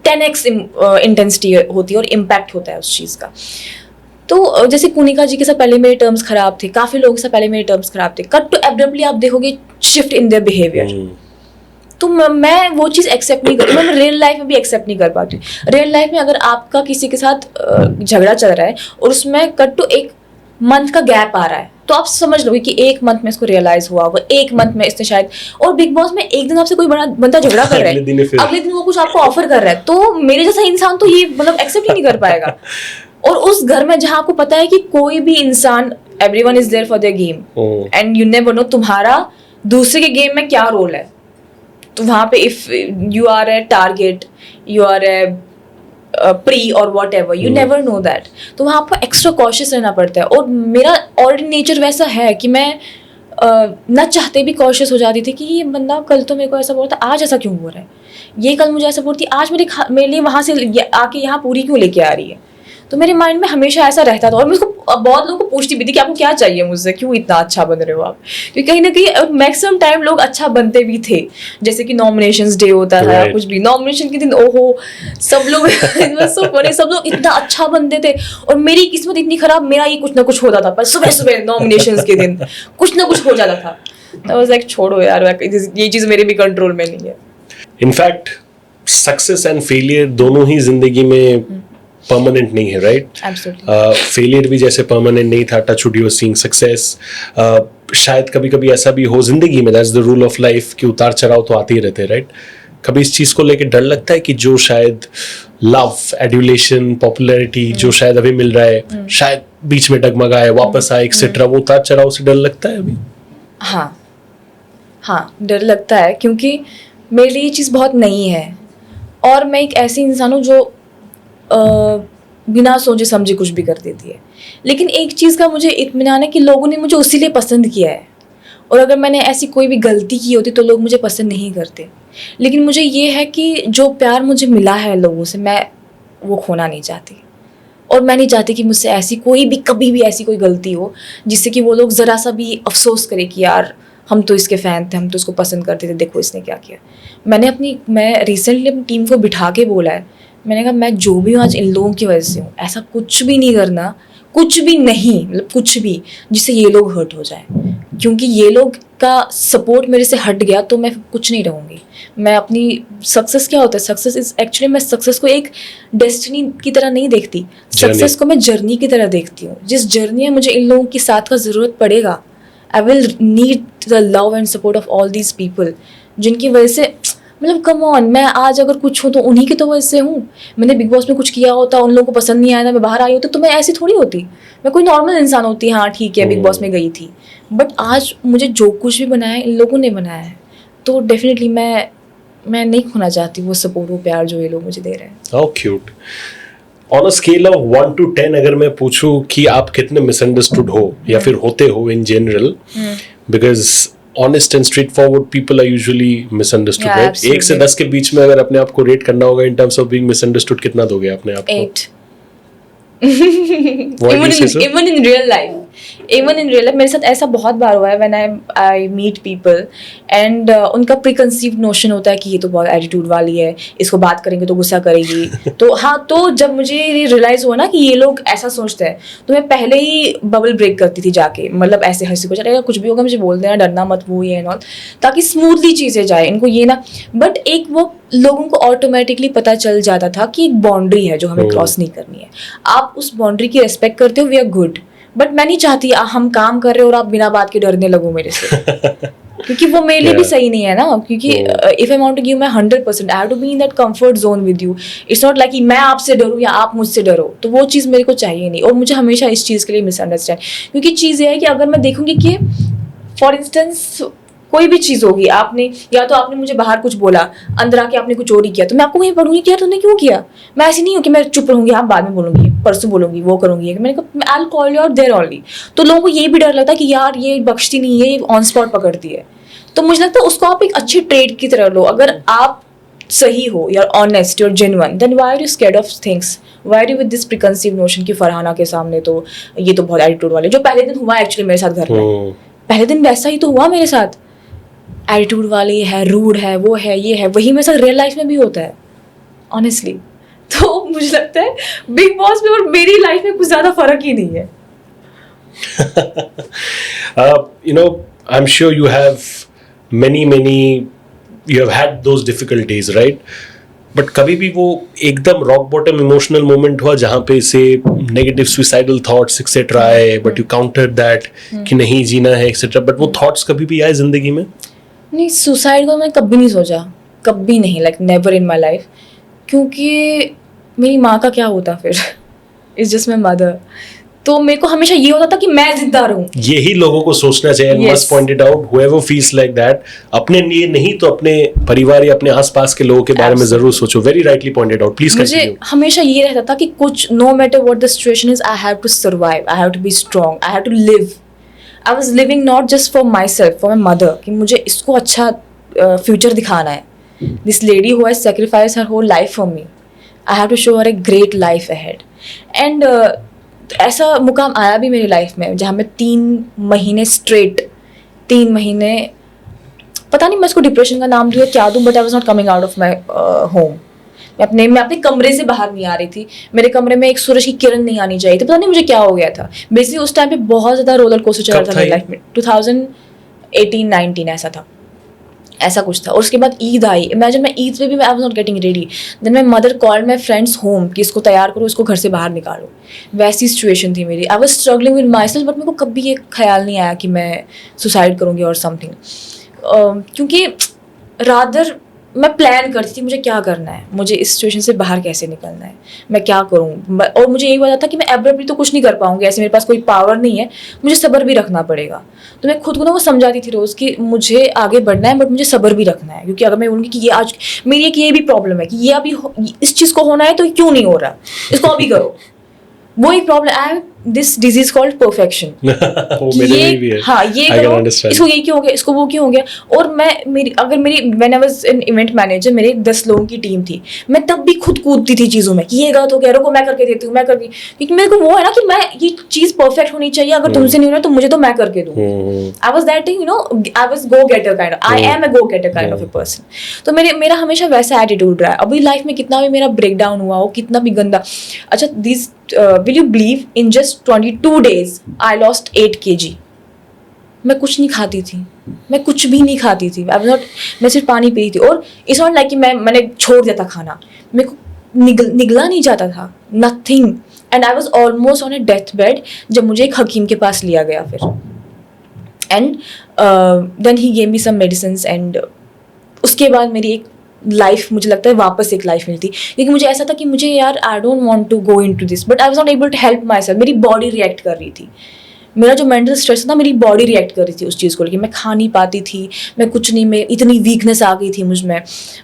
10x इंटेंसिटी होती है और इम्पैक्ट होता है उस चीज़ का. तो जैसे कुनिका जी के साथ पहले मेरे टर्म्स ख़राब थे, काफ़ी लोगों के साथ पहले मेरे टर्म्स ख़राब थे, कट टू एब्रप्टली आप देखोगे शिफ्ट इन देयर बिहेवियर. तो मैं वो चीज़ एक्सेप्ट नहीं कर, मैं रियल लाइफ में भी एक्सेप्ट नहीं कर पाती. रियल लाइफ में अगर आपका किसी के साथ झगड़ा चल रहा है और उसमें कट टू एक मंथ का गैप आ रहा है, तो आप समझ लोगे कि एक मंथ में इसको रियलाइज हुआ होगा, एक मंथ में इसने शायद, और बिग बॉस में एक दिन आपसे कोई बड़ा बंदा झगड़ा कर रहा है, अगले दिन वो कुछ आपको ऑफर कर रहा है, तो मेरे जैसा इंसान तो ये मतलब एक्सेप्ट ही नहीं कर पाएगा. और उस घर में जहाँ आपको पता है कि कोई भी इंसान, everyone is there for their game, and you never know तुम्हारा दूसरे के गेम में क्या रोल है. तो वहाँ पे if you are a target, you are a prey और whatever, you never know that. तो वहाँ आपको एक्स्ट्रा कॉशियस रहना पड़ता है. और मेरा ऑलरेडी नेचर वैसा है कि मैं न चाहते भी कॉशियस हो जाती थी कि ये बंदा कल तो मेरे को ऐसा बोल रहा था, आज ऐसा क्यों हो रहा है, ये कल मुझे ऐसा बोलती, आज मेरे लिए वहाँ से आके यहाँ पूरी क्यों लेके आ रही है. तो मेरे माइंड में हमेशा ऐसा रहता था. और मैं उसको बहुत लोगों को पूछती भी थी कि आपको क्या चाहिए मुझसे, क्यों इतना अच्छा बन रहे हो आप. क्योंकि कहीं ना कहीं मैक्सिमम टाइम लोग अच्छा बनते भी थे, जैसे कि नॉमिनेशंस डे होता था, कुछ भी नॉमिनेशन के दिन, ओहो सब लोग सब लोग इतना अच्छा बनते थे. और मेरी किस्मत इतनी खराब, मेरा ये कुछ ना कुछ होता था, पर सुबह सुबह नॉमिनेशंस के दिन कुछ ना कुछ हो जाता था. तो आई वाज लाइक छोड़ो यार, ये चीज़ मेरे भी कंट्रोल में नहीं है. इनफैक्ट सक्सेस एंड फेलियर दोनों ही जिंदगी में परमानेंट नहीं है, राइट? फेलियर भी जैसे परमानेंट नहीं था, touch wood you seeing success. शायद कभी कभी ऐसा भी हो जिंदगी में, that's the rule of life, कि उतार चढ़ाव तो आते ही रहते हैं, राइट? कभी इस चीज़ को लेके डर लगता है कि जो शायद लव, एड्यूलेशन, पॉपुलैरिटी जो शायद अभी मिल रहा है, शायद बीच में डगमगाए, वापस आए, एक्सेट्रा, वो उतार चढ़ाव से डर लगता है अभी? हाँ, डर लगता है, क्योंकि मेरे लिए ये चीज़ बहुत नई है और मैं एक ऐसी इंसान हूँ जो बिना सोचे समझे कुछ भी कर देती है। लेकिन एक चीज़ का मुझे इत्मीनान है कि लोगों ने मुझे उसी लिए पसंद किया है, और अगर मैंने ऐसी कोई भी गलती की होती तो लोग मुझे पसंद नहीं करते। लेकिन मुझे ये है कि जो प्यार मुझे मिला है लोगों से, मैं वो खोना नहीं चाहती, और मैं नहीं चाहती कि मुझसे ऐसी कोई भी कभी भी ऐसी कोई गलती हो जिससे कि वो लोग ज़रा सा भी अफसोस करें कि यार हम तो इसके फ़ैन थे, हम तो इसको पसंद करते थे, देखो इसने क्या किया। मैं रिसेंटली अपनी टीम को बिठा के बोला है, मैंने कहा मैं जो भी हूँ आज इन लोगों की वजह से हूँ, ऐसा कुछ भी नहीं करना, कुछ भी नहीं, मतलब कुछ भी जिससे ये लोग हर्ट हो जाए, क्योंकि ये लोग का सपोर्ट मेरे से हट गया तो मैं कुछ नहीं रहूँगी। मैं अपनी सक्सेस क्या होता है, सक्सेस इज एक्चुअली, मैं सक्सेस को एक डेस्टिनी की तरह नहीं देखती, सक्सेस को मैं जर्नी की तरह देखती हूँ। जिस जर्नी में मुझे इन लोगों की साथ का ज़रूरत पड़ेगा, I will need the love and support of all these people, जिनकी वजह से मतलब कम ऑन, मैं आज अगर कुछ हूँ तो उन्हीं की तो वजह से हूँ। मैंने बिग बॉस में कुछ किया होता, उन लोगों को पसंद नहीं आया था, मैं बाहर आई होती तो मैं ऐसी थोड़ी होती, मैं कोई नॉर्मल इंसान होती। हाँ ठीक है, बिग बॉस में गई थी, बट आज मुझे जो कुछ भी बनाया है इन लोगों ने बनाया है, तो डेफिनेटली मैं नहीं खोना चाहती वो सपोर्ट, वो प्यार जो ये लोग मुझे दे रहे हैं। How cute. On a scale of 1 to 10 अगर मैं पूछूं कि आप कितने मिसअंडरस्टूड हो या फिर होते हो in general, because honest and straight forward people are usually misunderstood, right? 1 से 10 के बीच में अगर अपने आप को रेट करना होगा in terms of being misunderstood, कितना दोगे अपने आप को? 8। Even in real life, मेरे साथ ऐसा बहुत बार हुआ है, when I meet people and उनका प्रीकंसीव्ड नोशन होता है कि ये तो बहुत एटीट्यूड वाली है, इसको बात करेंगे तो गुस्सा करेगी। तो हाँ, तो जब मुझे ये रियलाइज हुआ ना कि ये लोग ऐसा सोचते हैं, तो मैं पहले ही बबल ब्रेक करती थी जाके, मतलब ऐसे हंसी को चलेगा, कुछ भी होगा मुझे बोल देना, डरना मत, वो ये एंड ऑल, ताकि स्मूथली चीज़ें जाए, इनको ये ना। बट एक वो लोगों को ऑटोमेटिकली पता चल जाता था कि एक बाउंड्री है जो हमें क्रॉस नहीं करनी है। आप उस बाउंड्री की रिस्पेक्ट करते हो, वी आर गुड, बट मैं नहीं चाहती हम काम कर रहे हो और आप बिना बात के डरने लगो मेरे से, क्योंकि वो मेरे लिए भी सही नहीं है ना। क्योंकि if I want to give my 100%, I have to be in that comfort zone with you. It's not like कि मैं आपसे डरूं या आप मुझसे डरो, तो वो चीज़ मेरे को चाहिए नहीं। और मुझे हमेशा इस चीज़ के लिए मिसअंडरस्टैंड, क्योंकि चीज़ ये है कि अगर मैं देखूंगी कि फॉर इंस्टेंस कोई भी चीज़ होगी, आपने या तो आपने मुझे बाहर कुछ बोला, अंदर आके आपने कुछ चोरी किया, तो मैं आपको वहीं पढ़ूंगी कि यार तुमने क्यों किया। मैं ऐसी नहीं हूँ कि मैं चुप रहूंगी, आप बाद में बोलूंगी, परसों बोलूंगी, वो करूंगी। मैंने कहा I will call you out there only. तो लोगों को ये भी डर लगता है कि यार ये बख्शती नहीं है, ये ऑन स्पॉट पकड़ती है। तो मुझे लगता है उसको आप एक अच्छे ट्रेड की तरह लो। अगर आप सही हो, you are honest, you are genuine, then why are you scared of things, why are you with this preconceive notion कि फरहाना के सामने तो ये तो बहुत एटीट्यूड वाले। जो पहले दिन हुआ एक्चुअली मेरे साथ घर में, पहले दिन वैसा ही तो हुआ मेरे साथ, एटीट्यूड वाली है, रूड है, वो है, ये है, वही मेरे साथ रियल लाइफ में भी होता है ऑनेस्टली। तो मुझे लगता है बिग बॉस में और मेरी लाइफ में कुछ ज़्यादा फर्क ही नहीं है। You know, I'm sure you have you have had those difficulties, right? But कभी भी वो एकदम रॉक बॉटम इमोशनल मोमेंट हुआ जहाँ पे से नेगेटिव सुसाइडल थॉट्स एक्सेट्रा आए, बट यू काउंटर दैट कि नहीं जीना है एक्सेट्रा, बट वो थॉट्स कभी भी आए जिंदगी में? नहीं, सुसाइड को मैं कभी नहीं सोचा, कभी नहीं, like never in my life. क्योंकि मेरी माँ का क्या होता फिर, इट्स जस्ट माई मदर। तो मेरे को हमेशा ये होता था कि मैं जिंदा रहूं। यही लोगों को सोचना चाहिए, must point it out, whoever feels like that, अपने लिए नहीं तो अपने परिवार या अपने आसपास के लोगों के बारे में जरूर सोचो। Very rightly pointed out, please continue. मुझे हमेशा ये रहता था कि कुछ, no matter what the situation is, I have to survive, I have to be strong, I have to live. I was living not just for my self, for my mother, कि मुझे इसको अच्छा फ्यूचर दिखाना है। This lady who has sacrifice her whole life for me, I have to show her a great life ahead. And ऐसा मुकाम आया भी मेरी लाइफ में जहाँ मैं 3 महीने स्ट्रेट, 3 महीने, पता नहीं मैं इसको डिप्रेशन का नाम दूँ या क्या दूँ, but I was not coming out of my home. मैं अपने कमरे से बाहर नहीं आ रही थी, मेरे कमरे में एक सूरज की किरण नहीं आनी चाहिए थी, पता नहीं मुझे क्या हो गया था। बेसिकली उस टाइम पे बहुत ज़्यादा रोलर कोस्टर चल रहा था मेरी लाइफ में, 2018-19 ऐसा था, ऐसा कुछ था। और उसके बाद ईद आई, इमेजिन मैं ईद पे भी I was not getting ready, then my mother called my friends home कि इसको तैयार करो, इसको घर से बाहर निकालो। वैसी सिचुएशन थी मेरी, I was struggling with my self, but मेरे को कभी ये ख्याल नहीं आया कि मैं सुसाइड करूँगी और समथिंग, क्योंकि रादर मैं प्लान करती थी मुझे क्या करना है, मुझे इस सिचुएशन से बाहर कैसे निकलना है, मैं क्या करूँ। और मुझे यही पता था कि मैं एब्रप्टली तो कुछ नहीं कर पाऊंगी, ऐसे मेरे पास कोई पावर नहीं है, मुझे सब्र भी रखना पड़ेगा। तो मैं खुद को ना वो समझाती थी रोज़ कि मुझे आगे बढ़ना है बट मुझे सब्र भी रखना है, क्योंकि अगर मैं बोलूँगी कि ये आज मेरी एक ये भी प्रॉब्लम है कि ये अभी इस चीज़ को होना है तो क्यों नहीं हो रहा, इसको अभी करो, वो एक problem. I this disease called perfection. वो मेरे में भी है। हाँ, ये I can करो, understand. इसको ये क्यों हो गया, इसको वो क्यों हो गया। और मेरी when I was an event manager, मेरे 10 लोगों की टीम थी, मैं तब भी खुद कूदती थी चीज़ों में कि ये गलत हो गया, रुको मैं करके देती हूँ, मैं करके, क्योंकि मेरे को वो है ना कि मैं ये चीज़ परफेक्ट होनी चाहिए, अगर तुमसे नहीं हो रहा तो मुझे तो मैं करके दूँ। I was that thing, I was go getter kind of, I am a go getter kind of a person. तो मेरा हमेशा वैसा एटीट्यूड रहा है। अभी लाइफ में कितना भी मेरा ब्रेक डाउन हुआ हो, कितना भी गंदा, अच्छा this will you believe in just 22 days I lost 8 kg। मैं कुछ नहीं खाती थी, मैं कुछ भी नहीं खाती थी, मैं सिर्फ पानी पी थी। और इट्स नॉट लाइक कि मैंने छोड़ दिया था खाना, मेरे को निगला नहीं जाता था, nothing. And I was almost on a death bed जब मुझे एक हकीम के पास लिया गया फिर। And then he gave me some medicine and उसके बाद मेरी एक लाइफ, मुझे लगता है वापस एक लाइफ मिलती, क्योंकि मुझे ऐसा था कि मुझे यार I don't want to go into this, but I was not able to help my self. मेरी बॉडी रिएक्ट कर रही थी, मेरा जो मेंटल स्ट्रेस था मेरी बॉडी रिएक्ट कर रही थी उस चीज़ को लेकर। मैं खा नहीं पाती थी, मैं कुछ नहीं, मैं इतनी वीकनेस आ गई थी मुझ में।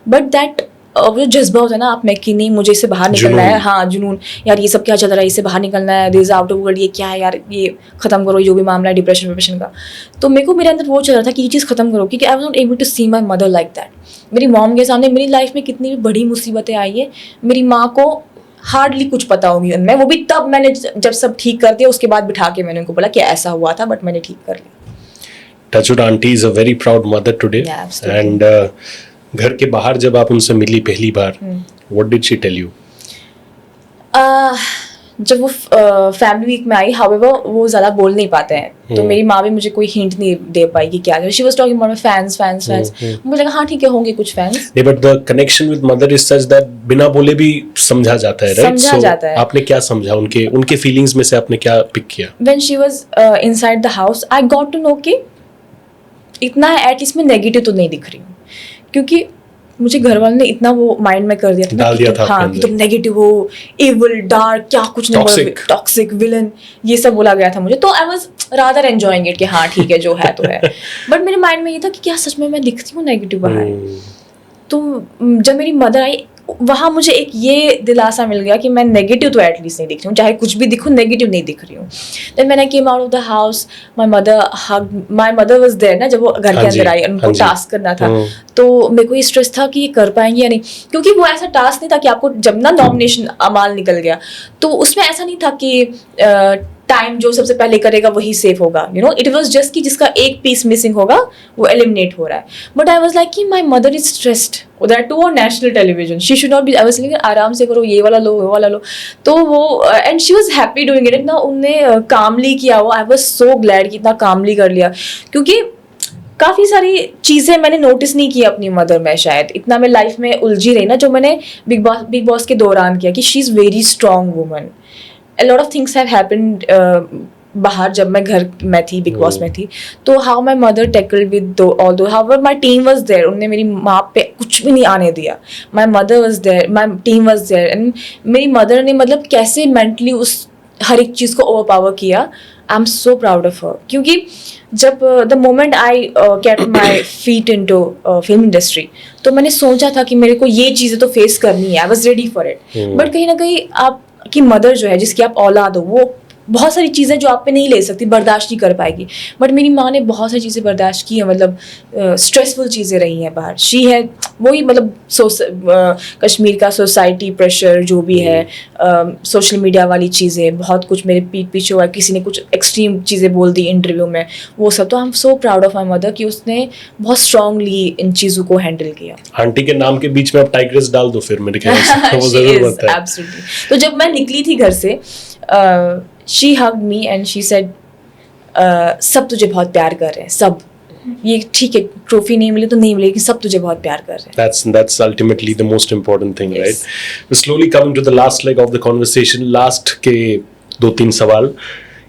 बट दैट जो जज्बा होता है ना आप में कि नहीं मुझे इससे बाहर निकलना है, हाँ जुनून, यार ये सब क्या चल रहा है, इससे बाहर निकलना है, दिस आउट ऑफ वर्ल्ड, ये क्या है यार, ये खत्म करो जो भी मामला है डिप्रेशन का। तो मेरे अंदर वो चल रहा था कि ये चीज़ खत्म करो, क्योंकि I was not able to see my mother like that. मेरी मॉम के सामने मेरी लाइफ में कितनी भी बड़ी मुसीबतें आई है, मेरी माँ को हार्डली कुछ पता होगी उनमें, वो भी तब मैंने जब सब ठीक कर दिया उसके बाद बिठा के मैंने उनको बोला कि ऐसा हुआ था बट मैंने ठीक कर लिया। Touchwood auntie is a very proud mother today. Yeah, absolutely. And घर के बाहर जब आप उनसे मिली पहली बार, what did she tell you? जब वो फैमिली वीक में आई, हाउएवर वो ज़्यादा बोल नहीं पाते हैं, तो मेरी माँ भी मुझे कोई हिंट नहीं दे पाई कि क्या। She was talking about fans. मुझे लगा हाँ ठीक है होंगे कुछ फैंस। नहीं, but the connection with mother is such that बिना बोले भी समझा जाता है, राइट? समझा जाता है। आपने क्या समझा, उनके फीलिंग्स में से आपने क्या पिक किया? When she was inside the house I got to know कि इतना है एटलीस्ट मैं नेगेटिव तो नहीं दिख रही हूँ, क्योंकि मुझे घर वालों ने इतना वो माइंड में कर दिया था, डाल दिया था हाँ कि तुम नेगेटिव हो, एविल, डार्क, क्या कुछ नहीं, टॉक्सिक, विलन, ये सब बोला गया था मुझे। तो I was rather enjoying it कि हाँ ठीक है जो है तो है। बट मेरे माइंड में ये था कि क्या सच में मैं दिखती हूँ नेगेटिव बाहर? तो जब मेरी मदर आई वहाँ मुझे एक ये दिलासा मिल गया कि मैं नेगेटिव तो एटलीस्ट नहीं दिख रही हूँ, चाहे कुछ भी दिखूँ नेगेटिव नहीं दिख रही हूँ। Then when I came out of the house my mother was there ना, जब वो घर के अंदर आई, उनको टास्क करना था, तो मेरे को ये स्ट्रेस था कि ये कर पाएंगे या नहीं, क्योंकि वो ऐसा टास्क नहीं था कि आपको जब ना नॉमिनेशन अमाल निकल गया तो उसमें ऐसा नहीं था कि टाइम जो सबसे पहले करेगा वही सेफ होगा, इट वाज जस्ट कि जिसका एक पीस मिसिंग होगा वो एलिमिनेट हो रहा है। बट आई वाज लाइक कि my mother is stressed, that too on national television, she should not be, I was like आराम से करो, ये वाला लो वो वाला लो। तो वो and she was happy doing it ना, उनने कामली किया वो, आई वाज सो ग्लैड कि इतना कामली कर लिया, क्योंकि काफ़ी सारी चीज़ें मैंने नोटिस नहीं की अपनी मदर में, शायद इतना मैं लाइफ में उलझी रही ना जो मैंने बिग बॉस के दौरान किया, कि she is very strong woman. A lot of things have happened बाहर जब मैं घर में थी, बिग बॉस में थी, तो how my mother tackled with all those, how my team was there, उनने मेरी माँ पे कुछ भी नहीं आने दिया, my mother was there, my team was there, and मेरी मदर ने मतलब कैसे मेंटली उस हर एक चीज़ को ओवर पावर किया। I am so proud of her, क्योंकि जब the moment I kept my feet into film industry, तो मैंने सोचा था कि मेरे को ये चीज़ें तो फेस करनी है, I was ready for it. But कहीं ना कहीं आपकी मदर जो है, जिसकी आप औलाद हो, वो बहुत सारी चीज़ें जो आप पे नहीं ले सकती, बर्दाश्त नहीं कर पाएगी। बट मेरी माँ ने बहुत सारी चीज़ें बर्दाश्त की हैं, मतलब स्ट्रेसफुल चीज़ें रही हैं बाहर। शी है वही, मतलब कश्मीर का सोसाइटी प्रेशर जो भी है, सोशल मीडिया वाली चीज़ें, बहुत कुछ मेरे पीठ पीछे हुआ, किसी ने कुछ एक्सट्रीम चीज़ें बोल दी इंटरव्यू में, वो सब। तो आई am so proud of my mother कि उसने बहुत स्ट्रांगली इन चीज़ों को हैंडल किया। आंटी के नाम के बीच में आप टाइग्रेस डाल दो फिर, मेरे ख्याल से वो जरूर बनता है। एब्सोल्युटली। तो जब मैं निकली थी घर से, she hugged me and she said, सब तुझे बहुत प्यार कर रहे हैं, सब, ये ठीक है ट्रॉफी नहीं मिली तो नहीं मिली, लेकिन सब तुझे बहुत प्यार कर रहे हैं। That's ultimately the most important thing, Yes. right? We're slowly coming to the last leg of the conversation. Last के 2-3 सवाल।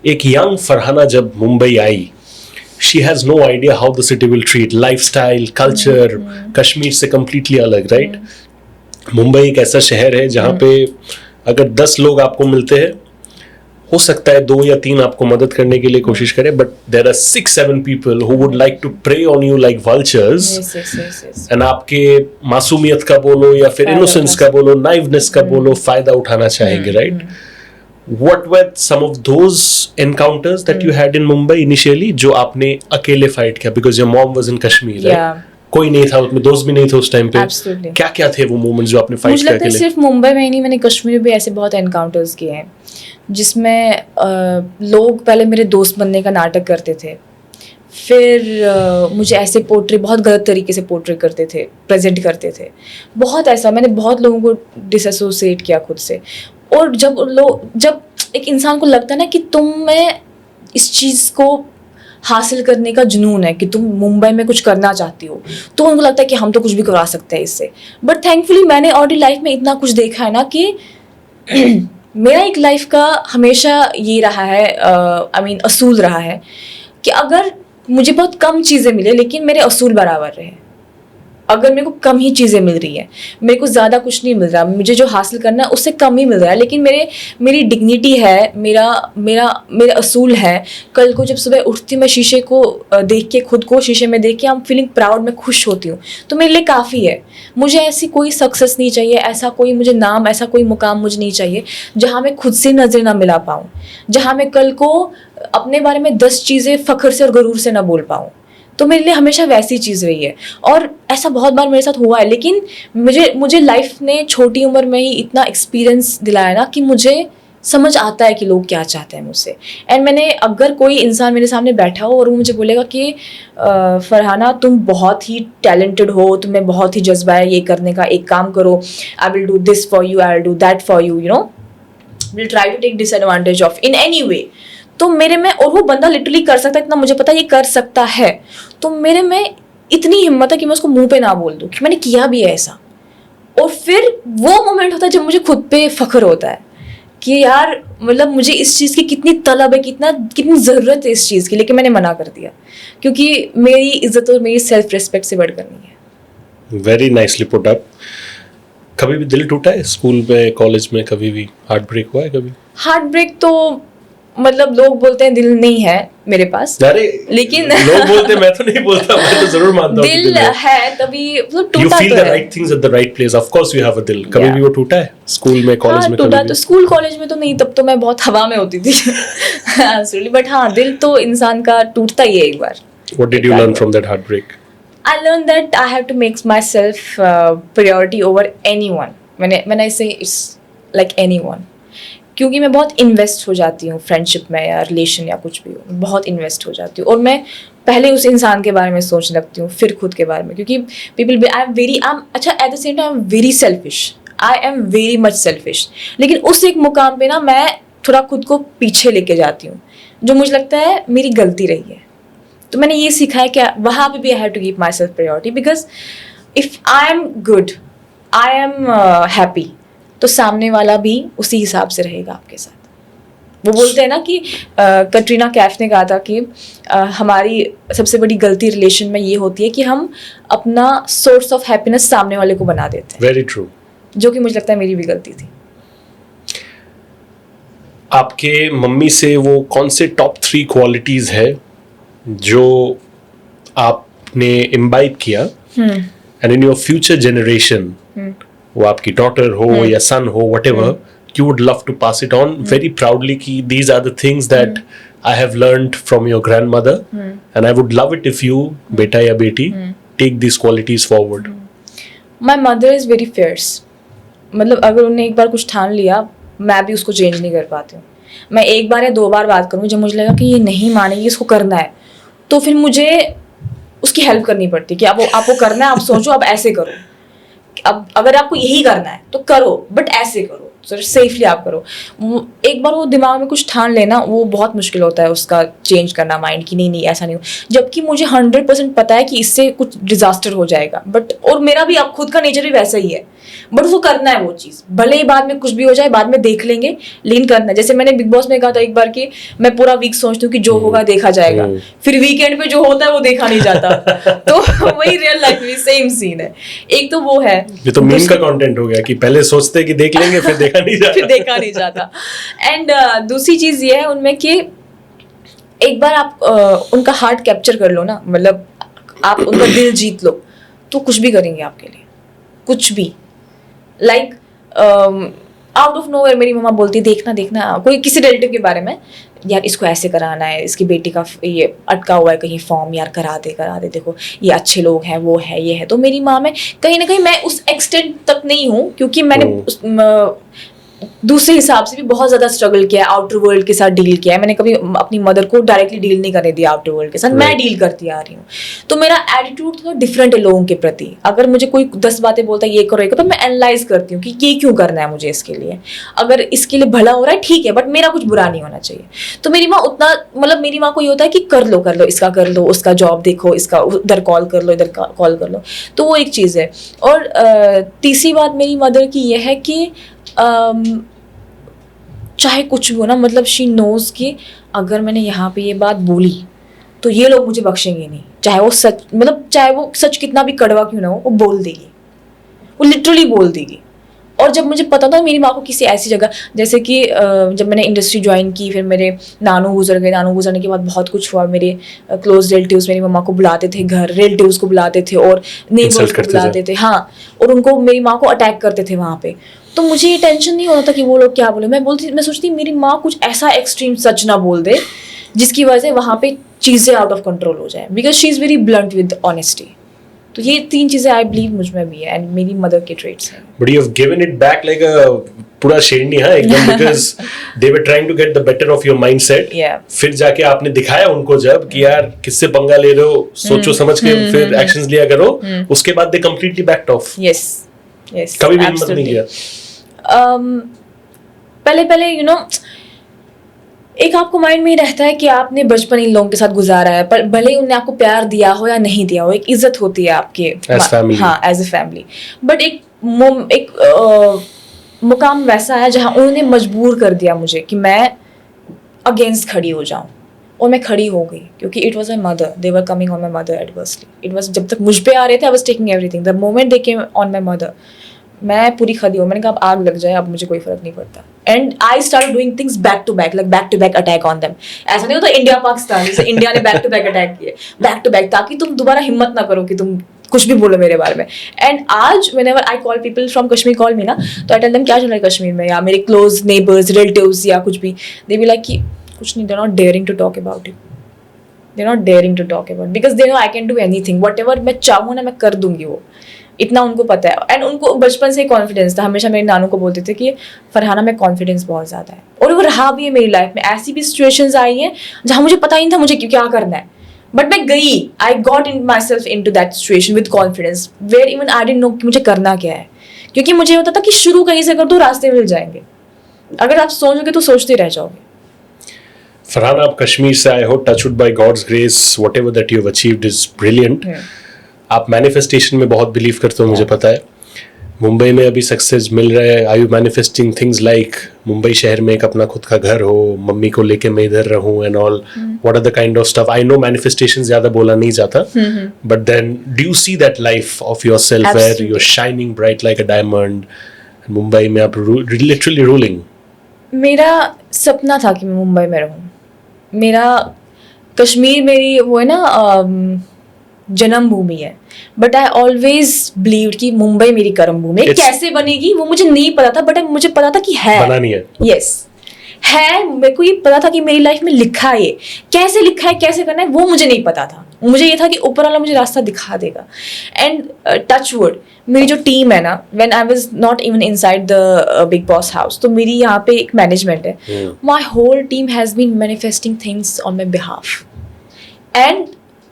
एक यंग फरहाना जब मुंबई आई, she has no idea how the city will treat lifestyle, culture. Kashmir से completely अलग, right? Mumbai एक ऐसा शहर है जहाँ पे अगर 10 लोग आपको मिलते हैं, हो सकता है 2 या 3 आपको मदद करने के लिए कोशिश करें, but there are 6-7 people who would like to prey on you like vultures. And आपके मासूमियत का बोलो या फिर इनोसेंस का बोलो, नाइवनेस का बोलो, फायदा उठाना चाहेंगे, right? What were some of those encounters that you had in Mumbai initially जो आपने अकेले फाइट किया because your mom was in Kashmir, right? Yeah. कोई नहीं था उसमें, दोस्त भी नहीं थे उस टाइम पे. Absolutely. क्या क्या थे वो मोमेंट्स जो आपने फाइट मुझे किया लगता है अकेले? सिर्फ मुंबई में ही नहीं, मैंने कश्मीर में भी ऐसे बहुत एनकाउंटर्स किए हैं जिसमें लोग पहले मेरे दोस्त बनने का नाटक करते थे, फिर मुझे ऐसे पोर्ट्रे बहुत गलत तरीके से पोर्ट्रे करते थे, प्रेजेंट करते थे. बहुत ऐसा मैंने बहुत लोगों को डिसएसोसिएट किया खुद से. और जब एक इंसान को लगता है ना कि तुम में इस चीज़ को हासिल करने का जुनून है, कि तुम मुंबई में कुछ करना चाहती हो, तो उनको लगता है कि हम तो कुछ भी करवा सकते हैं इससे. बट थैंकफुली मैंने ऑलरेडी लाइफ में इतना कुछ देखा है ना कि मेरा एक लाइफ का हमेशा ये रहा है, असूल रहा है कि अगर मुझे बहुत कम चीज़ें मिले लेकिन मेरे असूल बराबर रहे. अगर मेरे को कम ही चीज़ें मिल रही है, मेरे को ज़्यादा कुछ नहीं मिल रहा, मुझे जो हासिल करना है उससे कम ही मिल रहा है, लेकिन मेरी डिग्निटी है, मेरा असूल है. कल को जब सुबह उठती मैं शीशे को देख के, खुद को शीशे में देख के आई एम फीलिंग प्राउड, मैं खुश होती हूँ, तो मेरे लिए काफ़ी है. मुझे ऐसी कोई सक्सेस नहीं चाहिए, ऐसा कोई मुझे नाम, ऐसा कोई मुकाम मुझे नहीं चाहिए जहाँ मैं खुद से नज़र ना मिला पाऊँ, जहाँ मैं कल को अपने बारे में 10 चीज़ें फ़ख्र से और गरूर से ना बोल पाऊँ. तो मेरे लिए हमेशा वैसी चीज़ रही है और ऐसा बहुत बार मेरे साथ हुआ है. लेकिन मुझे लाइफ ने छोटी उम्र में ही इतना एक्सपीरियंस दिलाया ना कि मुझे समझ आता है कि लोग क्या चाहते हैं मुझसे. एंड अगर कोई इंसान मेरे सामने बैठा हो और वो मुझे बोलेगा कि फरहाना तुम बहुत ही टैलेंटेड हो, तुम्हें बहुत ही जज्बा है ये करने का, एक काम करो, I will do this for you, I will do that for you, will try to take disadvantage of in any way. तो मेरे में, और वो बंदा लिटरली कर सकता है, इतना मुझे पता है ये कर सकता है, तो मेरे में इतनी हिम्मत है कि मैं उसको मुंह पे ना बोल दूं कि मैंने किया भी है ऐसा. और फिर वो मोमेंट होता है जब मुझे खुद पे फख्र होता है कि यार मतलब मुझे इस चीज़ की कितनी तलब है, कितनी ज़रूरत है इस चीज़ की, लेकिन मैंने मना कर दिया क्योंकि मेरी इज्जत और मेरी सेल्फ रिस्पेक्ट से बढ़कर नहीं है. Very nicely put up. कभी भी दिल टूटा है स्कूल में, कॉलेज में, कभी भी हार्ट ब्रेक हुआ है कभी? हार्ट ब्रेक तो मतलब लोग बोलते हैं दिल नहीं है मेरे पास, लेकिन लोग बोलते हैं, मैं तो नहीं बोलता, मैं तो जरूर मानता हूँ दिल है तभी मतलब टूटा. You feel तो the है. right things at the right place. Of course you have a दिल. कभी भी वो टूटा है स्कूल में, कॉलेज में? टूटा तो स्कूल कॉलेज में तो नहीं, तब तो मैं बहुत हवा में होती थी. बट हाँ, दिल तो इंसान का टूटता ही है एक बार. What did you learn from that heartbreak? I learned that I have to make myself priority over anyone. When I say it's like anyone, क्योंकि मैं बहुत इन्वेस्ट हो जाती हूँ फ्रेंडशिप में या रिलेशन या कुछ भी हो, बहुत इन्वेस्ट हो जाती हूँ और मैं पहले उस इंसान के बारे में सोचने लगती हूँ, फिर खुद के बारे में, क्योंकि अच्छा at the same time I am very selfish, I am very much selfish. लेकिन उस एक मुकाम पे ना मैं थोड़ा खुद को पीछे लेके जाती हूँ, जो मुझे लगता है मेरी गलती रही है. तो मैंने ये सीखा है कि वहाँ पे भी I have to keep my self priority, because if I am good, I am happy, तो सामने वाला भी उसी हिसाब से रहेगा आपके साथ. वो बोलते हैं ना कि कटरीना कैफ ने कहा था कि हमारी सबसे बड़ी गलती रिलेशन में ये होती है कि हम अपना सोर्स ऑफ हैप्पीनेस सामने वाले को बना देते हैं. Very true. जो कि मुझे लगता है मेरी भी गलती थी. आपके मम्मी से वो कौन से टॉप 3 क्वालिटीज है जो आपने इम्बाइब किया and in your future generation, वो आपकी डॉटर हो या सन हो, whatever, you would love to pass it on very proudly कि these are the things that I have learned from your grandmother and I would love it if you, बेटा या बेटी, take these qualities forward. My mother is very fierce. मतलब अगर उन्होंने एक बार कुछ ठान लिया, मैं भी उसको चेंज नहीं कर पाती हूँ. मैं एक बार या 2 बार बात करूँ, जब मुझे लगा कि ये नहीं मानेगी, इसको करना है, तो फिर मुझे उसकी हेल्प करनी पड़ती कि आपको करना है, आप सोचो, आप ऐसे करो, अब अगर आपको यही करना है तो करो, बट ऐसे करो, सेफली आप करो. एक बार वो दिमाग में कुछ ठान लेना, वो बहुत मुश्किल होता है उसका चेंज करना माइंड कि नहीं ऐसा नहीं हो, जबकि मुझे 100% पता है कि इससे कुछ डिजास्टर हो जाएगा. बट और मेरा भी अब खुद का नेचर भी वैसा ही है बट उसको करना है वो चीज़, भले ही बाद में कुछ भी हो जाए, बाद में देख लेंगे, लेकिन करना है। जैसे मैंने बिग बॉस में कहा था एक बार कि मैं पूरा वीक सोचती हूँ कि जो होगा देखा जाएगा, फिर वीकेंड पे जो होता है वो देखा नहीं जाता। तो वही रियल लाइफ में सेम सीन है। एक तो वो है, ये तो मीम का कंटेंट हो गया कि पहले सोचते कि देख लेंगे फिर देखा नहीं जाता। फिर देखा नहीं जाता। एंड दूसरी चीज़ ये है उनमें कि एक बार आप उनका हार्ट कैप्चर कर लो ना, मतलब आप उनका दिल जीत लो, तो कुछ भी करेंगे आपके लिए, कुछ भी। लाइक आउट ऑफ नोवेयर मेरी मम्मा बोलती देखना देखना कोई किसी रिलेटिव के बारे में, यार इसको ऐसे कराना है, इसकी बेटी का ये अटका हुआ है कहीं फॉर्म, यार करा दे, देखो ये अच्छे लोग हैं, वो है, ये है। तो मेरी माँ में कहीं ना कहीं, मैं उस एक्सटेंट तक नहीं हूँ क्योंकि मैंने दूसरे हिसाब से भी बहुत ज़्यादा स्ट्रगल किया है, आउटर वर्ल्ड के साथ डील किया है। मैंने कभी अपनी मदर को डायरेक्टली डील नहीं करने दिया आउटर वर्ल्ड के साथ, मैं डील करती आ रही हूँ। तो मेरा एटीट्यूड थोड़ा डिफरेंट है लोगों के प्रति। अगर मुझे कोई 10 बातें बोलता है ये करो तो मैं एनालाइज करती हूँ कि ये क्यों करना है मुझे इसके लिए। अगर इसके लिए भला हो रहा है ठीक है, बट मेरा कुछ बुरा नहीं होना चाहिए। तो मेरी माँ उतना, मतलब मेरी माँ को ये होता है कि कर लो इसका कर लो, उसका जॉब देखो, इसका उधर कॉल कर लो, इधर कॉल कर लो। तो वो एक चीज़ है। और तीसरी बात मेरी मदर की यह है कि चाहे कुछ भी हो ना, मतलब शी नोज कि अगर मैंने यहाँ पे ये बात बोली तो ये लोग मुझे बख्शेंगे नहीं, चाहे वो सच, मतलब चाहे वो सच कितना भी कड़वा क्यों ना हो, वो बोल देगी, वो लिटरली बोल देगी। और जब मुझे पता था मेरी माँ को किसी ऐसी जगह, जैसे कि जब मैंने इंडस्ट्री ज्वाइन की, फिर मेरे नानू गुजर गए, नानू गुजरने के बाद बहुत कुछ हुआ। मेरे क्लोज रिलेटिव्स मेरी मम्मा को बुलाते थे घर, रिलेटिव्स को बुलाते थे और नेबर्स को बुलाते थे, हाँ, और उनको, मेरी माँ को अटैक करते थे वहाँ पे। तो मुझे ये टेंशन नहीं होता था कि वो लोग क्या बोले। मैं सोचती मेरी माँ कुछ ऐसा एक्सट्रीम सच ना बोल दे जिसकी वजह से वहाँ पे चीज़ें आउट ऑफ कंट्रोल हो जाए, because she is very blunt with honesty. तो ये 3 चीज़ें आई बिलीव मुझ में भी है एंड मेरी मदर के ट्रेट्स हैं। But you have given it back like a पूरा शेरनी, हाँ एकदम, because they were trying to get the better of your mindset. फिर जाके आपने दिखाया उनको जब कि यार किससे पंगा ले रहे हो, सोचो समझ के फिर एक्शंस लिया करो। उसके बाद दे completely backed of. Yes yes, कभी भी हिम्मत नहीं किया। पहले यू नो, एक आपको माइंड में ही रहता है कि आपने बचपन इन लोगों के साथ गुजारा है, पर भले ही उन्होंने आपको प्यार दिया हो या नहीं दिया हो, एक इज्जत होती है आपके, हाँ, एज ए फैमिली। बट एक मुकाम वैसा है जहाँ उन्होंने मजबूर कर दिया मुझे कि मैं अगेंस्ट खड़ी हो जाऊँ, और मैं खड़ी हो गई क्योंकि it was my mother, they were coming on my mother adversely. It was, जब तक मुझ पे आ रहे थे I was taking everything, the moment they came on my mother मैं पूरी खड़ी हूँ। मैंने कहा अब आग लग जाए, अब मुझे कोई फर्क नहीं पड़ता। And I start doing things back to back attack on them. ऐसा नहीं होता इंडिया पाकिस्तान, जैसे इंडिया ने बैक टू बैक अटैक किए, बैक टू बैक, ताकि तुम दोबारा हिम्मत ना करो कि तुम कुछ भी बोलो मेरे बारे में। एंड आज whenever I call people from Kashmir call मी ना, तो आई टेल देम क्या चल रहा है कश्मीर में, या मेरे क्लोज नेबर्स, रिलेटिव्स या कुछ भी, दे बी लाइक कि कुछ नहीं, they are not daring to talk about it, they are not daring to talk about, because they know I can do anything, whatever मैं चाहूँ ना मैं कर दूंगी वो, इतना उनको पता है। एंड उनको बचपन से कॉन्फिडेंस था, हमेशा मेरे नानू को बोलते थे कि फरहाना में कॉन्फिडेंस बहुत ज़्यादा है, और वो रहा भी है मेरी लाइफ में। ऐसी भी सिचुएशंस आई हैं जहाँ मुझे पता ही नहीं था मुझे क्या करना है, बट मैं गई, I got in my self into that situation with confidence, where even I didn't know कि मुझे करना क्या है, क्योंकि मुझे होता था कि शुरू कहीं से कर दो, रास्ते मिल जाएंगे। अगर आप सोचोगे तो सोचते रह जाओगे। फरहाना, आप कश्मीर से आए हो, touchwood by God's grace whatever that you have achieved is brilliant. आप मैनिफेस्टेशन में बहुत बिलीव करते हो, मुझे पता है। मुंबई में अभी सक्सेस मिल रहा है, are you manifesting things like Mumbai शहर में एक अपना खुद का घर हो, मम्मी को लेके मैं इधर रहूं and all, what are the kind of stuff? I know manifestation ज्यादा बोला नहीं जाता, but then do you see that life of yourself where you are shining bright like a diamond, Mumbai में आप लिटरली रूलिंग? मेरा सपना था कि मैं मुंबई में रहूं। मेरा कश्मीर मेरी वो है ना जन्मभूमि है, बट आई ऑलवेज बिलीव्ड कि मुंबई मेरी कर्म भूमि है। कैसे बनेगी वो मुझे नहीं पता था, बट मुझे पता था कि है, बनानी है। यस है, मेरे को ये पता था कि मेरी लाइफ में लिखा है, ये कैसे लिखा है, कैसे करना है, वो मुझे नहीं पता था। मुझे ये था कि ऊपर वाला मुझे रास्ता दिखा देगा। एंड टच वुड, मेरी जो टीम है ना, when I was not even inside the Bigg Boss house, तो मेरी यहाँ पे एक मैनेजमेंट है, my whole team has been manifesting things on my behalf, and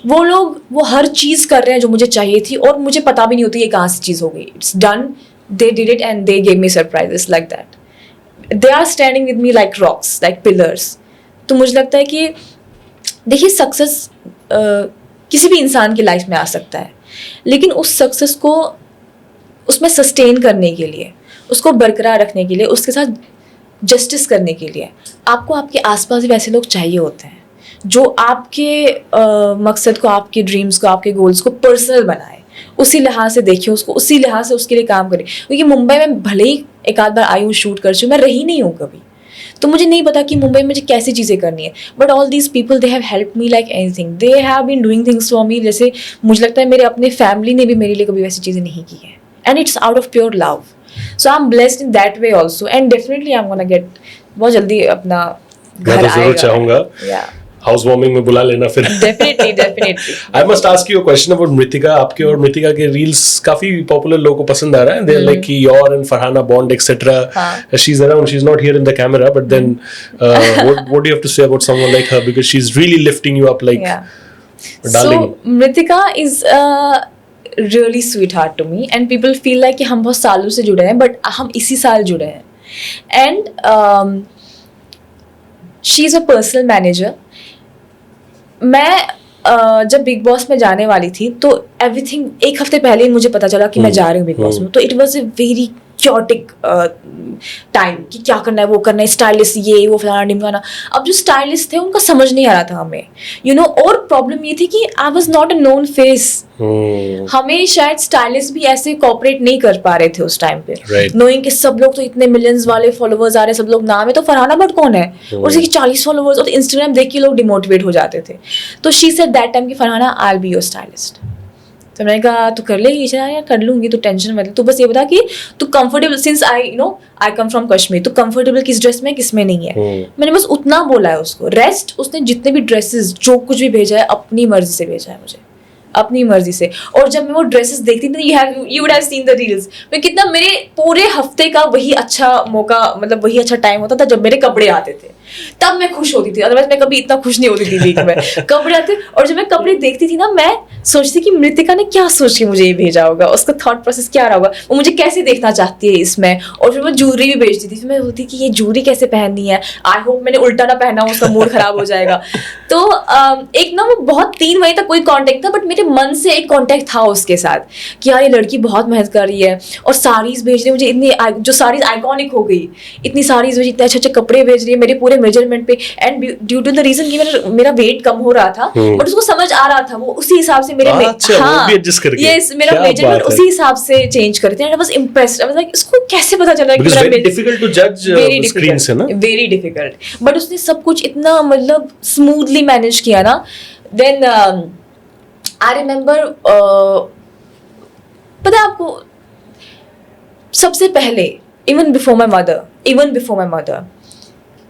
वो लोग वो हर चीज़ कर रहे हैं जो मुझे चाहिए थी, और मुझे पता भी नहीं होती ये कहाँ से चीज़ हो गई। It's done, they did it and they gave me surprises like that. They are standing with me like rocks, like pillars. तो मुझे लगता है कि देखिए सक्सेस किसी भी इंसान की लाइफ में आ सकता है, लेकिन उस सक्सेस को उसमें सस्टेन करने के लिए, उसको बरकरार रखने के लिए, उसके साथ जस्टिस करने के लिए आपको आपके आसपास भी वैसे लोग चाहिए होते हैं जो आपके मकसद को, आपके ड्रीम्स को, आपके गोल्स को पर्सनल बनाए, उसी लिहाज से देखिए उसको, उसी लिहाज से उसके लिए काम करें। क्योंकि मुंबई में भले ही एक आध बार आई हूँ, शूट कर चुकी, मैं रही नहीं हूँ कभी, तो मुझे नहीं पता कि मुंबई में मुझे कैसी चीज़ें करनी है। But all these people they have help me like anything, they have been doing things for me. जैसे मुझे लगता है मेरे अपने फैमिली ने भी मेरे लिए कभी वैसी चीज़ें नहीं की हैं, and it's out of pure love. So I am blessed in that way also, and definitely I am gonna get, बहुत जल्दी अपना मैं घर तो जरूर चाहूंगा या हाउस वार्मिंग में बुला लेना फिर। Definitely I must ask you a question about मृतिका। आपके और मृतिका के रील्स काफी पॉपुलर, लोगों को पसंद आ रहा है। दे आर लाइक कि your and Farhana bond etcetera. She is around, she is not here in the camera, but then what do you have to say about someone like her, because she is really lifting you up like darling. So Mritika is really sweetheart to me, and people feel like कि हम बहुत सालों से जुड़े हैं, but हम इसी साल जुड़े हैं। And she is a personal manager. मैं जब बिग बॉस में जाने वाली थी तो एवरीथिंग एक हफ्ते पहले ही मुझे पता चला कि मैं जा रही हूँ बिग बॉस में। तो it was a very chaotic time कि क्या करना है, वो करना है, स्टाइलिस्ट ये वो फलाना ढिमकाना। अब जो स्टाइलिस्ट थे उनका समझ नहीं आ रहा था हमें, यू नो। और प्रॉब्लम ये थी कि I was not a known face. हमें शायद स्टाइलिस्ट भी ऐसे कॉपरेट नहीं कर पा रहे थे उस टाइम पे, नोइंग कि सब लोग तो इतने मिलियंस वाले फॉलोवर्स आ रहे हैं, सब लोग नाम है, तो फरहाना भट्ट कौन है और उसके 40 फॉलोवर्स, और इंस्टाग्राम देख के लोग डिमोटिवेट हो जाते थे। तो शी सेड दैट टाइम कि Farhana I will be your stylist. तो मैंने कहा तू कर लेगी? यार कर लूंगी, तो टेंशन मत ले, तू बस ये बता कि तू comfortable, since I come from Kashmir, तो कंफर्टेबल किस ड्रेस में किस में नहीं है। मैंने बस उतना बोला है उसको। रेस्ट उसने जितने भी ड्रेसेस जो कुछ भी भेजा है अपनी मर्जी से भेजा है मुझे, अपनी मर्जी से। और जब मैं वो ड्रेसेस देखती थी, you would have seen the reels, मैं कितना, मेरे पूरे हफ्ते का वही अच्छा मौका, मतलब वही अच्छा टाइम होता था जब मेरे कपड़े आते थे, तब मैं खुश होती थी। अदरवाइज मैं कभी इतना खुश नहीं होती थी वीक में। कपड़े आते, और जब मैं कपड़े देखती थी ना, मैं सोचती कि मृतिका ने क्या सोच के मुझे ये भेजा होगा, उसका थॉट प्रोसेस क्या रहा होगा, वो मुझे कैसे देखना चाहती है इसमें। और फिर मैं ज्वेलरी भी भेजती थी, फिर मैं बोलती कि ये ज्वेलरी कैसे पहननी है, आई होप मैंने उल्टा ना पहना हो, उसका मूड खराब हो जाएगा। तो एक ना वो बहुत 3 महीने तक कोई कॉन्टेक्ट था, बट मेरे मन से एक कॉन्टेक्ट था उसके साथ कि यार ये लड़की बहुत मेहनत कर रही है, और साड़ीज भेज रही है मुझे, इतनी जो साड़ीज आइकॉनिक हो गई, इतनी साड़ीज भेज, इतने अच्छे अच्छे कपड़े भेज रही है मेरे पूरे मेजरमेंट पे, and due to the reason कि मेरा वेट कम हो रहा था, बट उसको समझ आ रहा था, वो उसी हिसाब से मेरे मेरा मेजरमेंट उसी हिसाब से चेंज करते हैं। I was impressed, I was like इसको कैसे पता चला कि मेरा वेट, डिफिकल्ट टू जज द स्क्रीन से ना, वेरी डिफिकल्ट, बट उसने सब कुछ इतना मतलब स्मूथली मैनेज किया ना। देन आई रिमेंबर, पता है आपको, सबसे पहले even before my mother,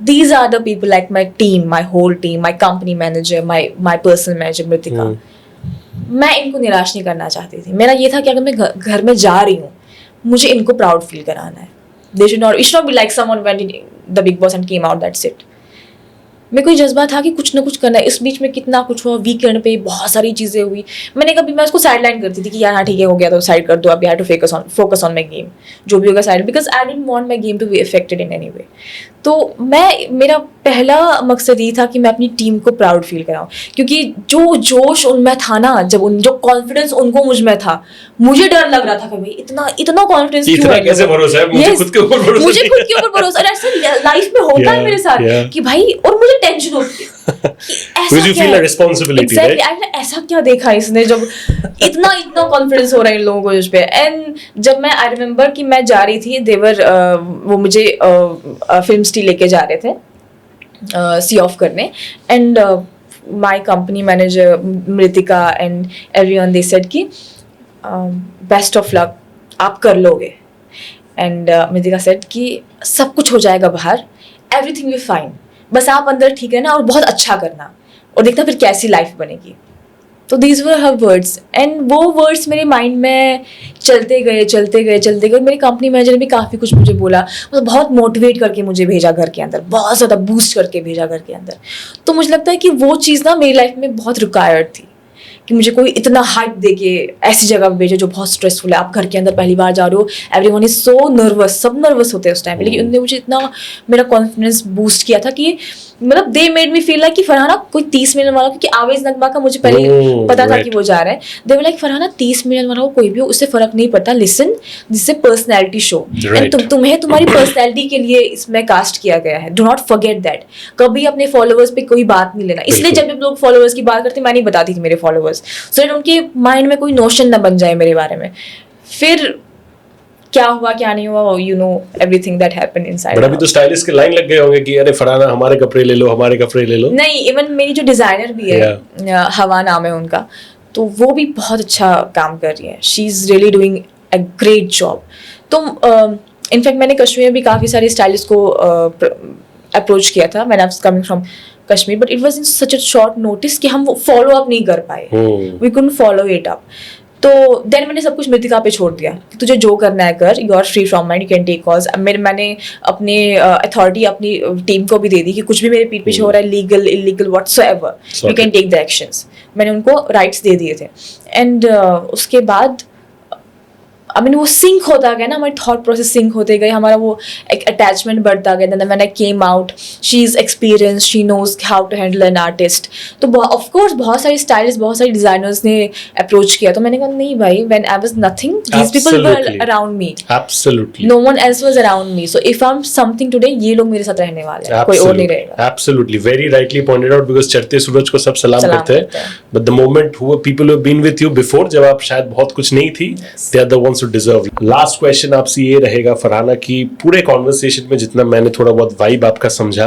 these are the people like my team, my whole team, my company manager, my personal manager Mritika. मैं इनको निराश नहीं करना चाहती थी। मेरा ये था कि अगर मैं घर में जा रही हूँ, मुझे इनको प्राउड फील कराना है। They should not be like someone went in the Big Boss and came out, that's it. मेरे को ये जज्बा था कि कुछ ना कुछ करना है। इस बीच में कितना कुछ हुआ, वीकेंड पे बहुत सारी चीज़ें हुई। मैं उसको साइड लाइन करती थी कि यार हाँ ठीक है, हो गया तो साइड कर दो, अब have to focus on my game, जो भी होगा side, because I didn't want my game to be affected in any way. तो मेरा पहला मकसद ये था कि मैं अपनी टीम को प्राउड फील कराऊं, क्योंकि जो जोश उनमें था ना, जो कॉन्फिडेंस उनको मुझ में था, मुझे डर लग रहा था कि भाई इतना कॉन्फिडेंस क्यों है, कैसे भरोसा है मुझे खुद के ऊपर भरोसा और ऐसा लाइफ में होता है मेरे साथ कि भाई, और मुझे टेंशन होती है कि ऐसा क्या देखा इसने जब इतना कॉन्फिडेंस हो रहा है इन लोगों को इस पे। एंड जब मैं आई रिमेंबर कि मैं जा रही थी, देवर वो मुझे फिल्म स्टी लेके जा रहे थे सी ऑफ करने, एंड माय कंपनी मैनेजर मृतिका एंड एवरीवन दे सेड कि बेस्ट ऑफ लक, आप कर लोगे। एंड मृतिका सेड कि सब कुछ हो जाएगा बाहर, एवरीथिंग विल फाइन, बस आप अंदर ठीक रहना और बहुत अच्छा करना, और देखना फिर कैसी लाइफ बनेगी। तो these were her words, and वो वर्ड्स मेरे माइंड में चलते गए। मेरे कंपनी मैनेजर ने भी काफ़ी कुछ मुझे बोला, मतलब बहुत मोटिवेट करके मुझे भेजा घर के अंदर, बहुत ज़्यादा बूस्ट करके भेजा घर के अंदर। तो मुझे लगता है कि वो चीज़ ना मेरी लाइफ में बहुत रिक्वायर्ड थी कि मुझे कोई इतना हाइप दे के ऐसी जगह पे भेजे जो बहुत स्ट्रेसफुल है। आप घर के अंदर पहली बार जा रहे हो, एवरीवन इज सो नर्वस, सब नर्वस होते हैं उस टाइम पे, लेकिन उन्होंने मुझे इतना मेरा कॉन्फिडेंस बूस्ट किया था कि मतलब they made me feel like कि फरहाना कोई 30 मिलियन वाला, क्योंकि आवेज नगमा का मुझे पहले पता था कि वो जा रहा है, दे वर लाइक फरहाना 30 मिलियन वाला हो कोई भी हो उससे फर्क नहीं पड़ता, listen this is personality show and तुम्हें तुम्हारी पर्सनैलिटी के लिए इसमें कास्ट किया गया है, डू नॉट फॉरगेट दैट। कभी अपने फॉलोअर्स पे कोई बात नहीं लेना, इसलिए जब भी लोग फॉलोअर्स की बात करते मैं नहीं बताती थी मेरे फॉलोअर्स, सो दैट उनके माइंड में कोई नोशन ना बन जाए मेरे बारे में। फिर क्या हुआ क्या नहीं हुआ, you know everything that happened inside. But अभी तो स्टाइलिस्ट के लाइन लग गए होंगे कि अरे फरहाना हमारे कपड़े ले लो, हमारे कपड़े ले लो। नहीं, इवन मेरी जो डिजाइनर भी है हवा नाम है उनका, तो वो भी बहुत अच्छा काम कर रही है, she is really doing a great job. तो इनफैक्ट मैंने कश्मीर में भी काफ़ी सारे स्टाइलिस्ट को अप्रोच किया था, मैंने coming from Kashmir, but it was in such a short notice कि हम वो फॉलो अप नहीं कर पाए, we couldn't follow it up. तो देन मैंने सब कुछ मृतिका पे छोड़ दिया कि तुझे जो करना है कर, you are free from mind, you can take calls. मैंने अपने अथॉरिटी अपनी टीम को भी दे दी कि कुछ भी मेरे पीठ पीछे हो रहा है, legal illegal whatsoever, you can take the actions. मैंने उनको राइट्स दे दिए थे एंड उसके बाद आई मीन वो सिंक होता गया ना, हमारी थॉट प्रोसेस सिंक होते गए, हमारा वो एक अटैचमेंट बढ़ता गया। Then when I came out, she is experience, she knows how to handle an artist. तो ऑफ कोर्स बहुत सारे स्टाइलिस्ट, बहुत सारे डिजाइनर्स ने अप्रोच किया, तो मैंने कहा नहीं भाई, when I was nothing these people were around me, absolutely no one else was around me, so if I am something today, ये लोग मेरे साथ रहने वाले हैं, कोई और नहीं रहेगा। Absolutely, very rightly pointed out, because चढ़ते सूरज को सब सलाम करते हैं, but the moment who people who have been with you before, जब आप शायद बहुत कुछ नहीं थी, they are the ones who deserve. Last question आपसे ये रहेगा फरहाना की, पूरे कॉन्वर्सेशन में जितना मैंने थोड़ा बहुत वाइब आपका समझा,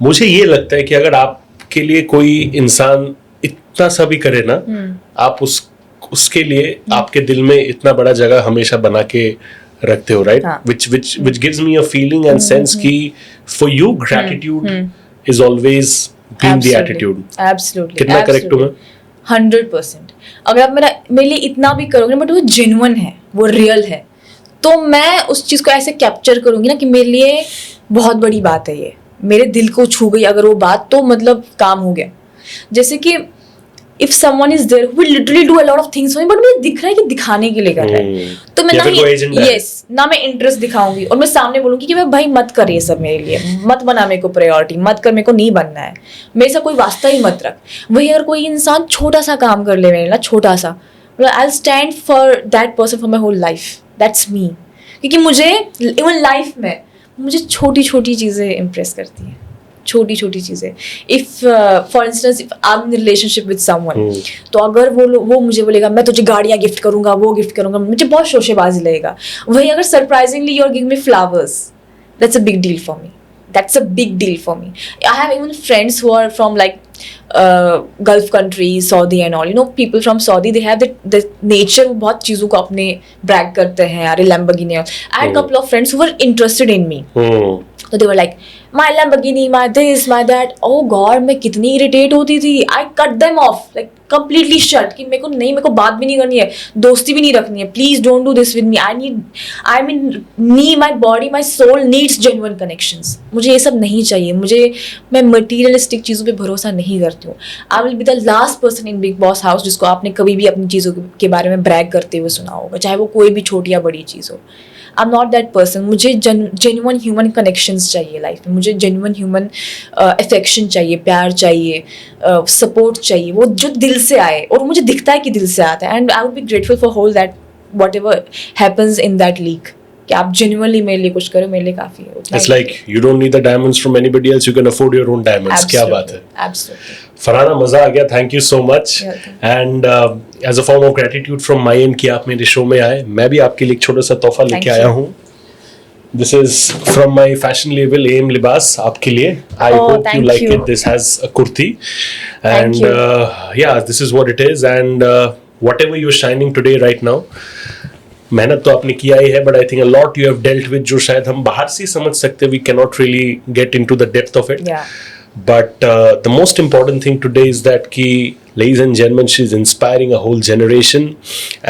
मुझे ये लगता है कि अगर आपके लिए कोई इंसान इतना सा भी करे ना, आप उसके लिए आपके दिल में इतना बड़ा जगह हमेशा बना के रखते हो, right? which gives me a feeling and sense कि for you gratitude is always been the attitude. Absolutely. कितना करेक्ट हूँ मैं? 100%। अगर आप मेरे लिए इतना भी करोगे ना, बट वो जेन्युइन है, वो रियल है, तो मैं उस चीज़ को ऐसे कैप्चर करूंगी ना कि मेरे लिए बहुत बड़ी बात है, ये मेरे दिल को छू गई अगर वो बात, तो मतलब काम हो गया। जैसे कि if someone is there who will literally do a lot of things for me, but मुझे दिख रहा है कि दिखाने के लिए कर रहा है, तो मैं ना मैं इंटरेस्ट दिखाऊंगी और मैं सामने बोलूंगी कि भाई मत कर ये सब मेरे लिए, मत बना मेरे को प्रायोरिटी, मत कर, मेरे को नहीं बनना है, मेरे साथ कोई वास्ता ही मत रख। वही अगर कोई इंसान छोटा सा काम कर ले मेरे लिए, छोटा सा, I will stand for that person for my whole life, that's me. क्योंकि मुझे इवन लाइफ में मुझे छोटी छोटी चीज़ें इम्प्रेस करती हैं, छोटी छोटी चीज़ें। If for instance if I M in relationship with someone, तो अगर वो मुझे बोलेगा मैं तुझे गाड़ियाँ गिफ्ट करूंगा, वो गिफ्ट करूंगा, मुझे बहुत शोशेबाजी लगेगा। वही अगर surprisingly you are giving me flowers, that's a big deal for me, that's a big deal for me. I have even friends who are from like Gulf countries, Saudi and all, you know, people from Saudi, they have the nature, बहुत चीज़ों को अपने brag करते हैं यार, Lamborghini. I had a couple of friends who were interested in me, so they were like my Lamborghini, my this, my that. Oh God, मैं कितनी irritate होती थी, I cut them off, like completely shut, कि मेरे को बात भी नहीं करनी है, दोस्ती भी नहीं रखनी है, please don't do this with me, I mean me, my body, my soul needs genuine connections, मुझे ये सब नहीं चाहिए, मैं materialistic चीज़ों पे भरोसा नहीं करती हूँ। I will be the last person in Big Boss House जिसको आपने कभी भी अपनी चीज़ों के बारे में brag करते हुए सुना होगा, चाहे वो कोई भी छोटी या बड़ी चीज़ हो। I'm not that person. मुझे genuine human connections चाहिए लाइफ में, मुझे genuine human affection चाहिए, प्यार चाहिए, support चाहिए, वो जो दिल से आए, और मुझे दिखता है कि दिल से आता है, and I would be grateful for whole that whatever happens in that league, कि आप genuinely मेरे लिए कुछ करो, मेरे लिए काफ़ी है। It's like you don't need the diamonds from anybody else, you can afford your own diamonds. क्या बात है? Absolutely. फरहाना, मजा आ गया, thank you so much, and as a form of gratitude from my end कि आप मेरे शो में आए, मैं भी आपके लिए एक छोटा सा तोहफा लेके आया हूँ। This is from my fashion label M Libaas, आपके लिए। I hope you like it. This has a kurti and yeah this is what it is, and whatever you are shining today right now, मेहनत तो आपने किया ही है, but I think a lot you have dealt with, जो शायद हम बाहर से समझ सकते, we can not really get into the depth of it. But the most important thing today is that ki, ladies and gentlemen, she's inspiring a whole generation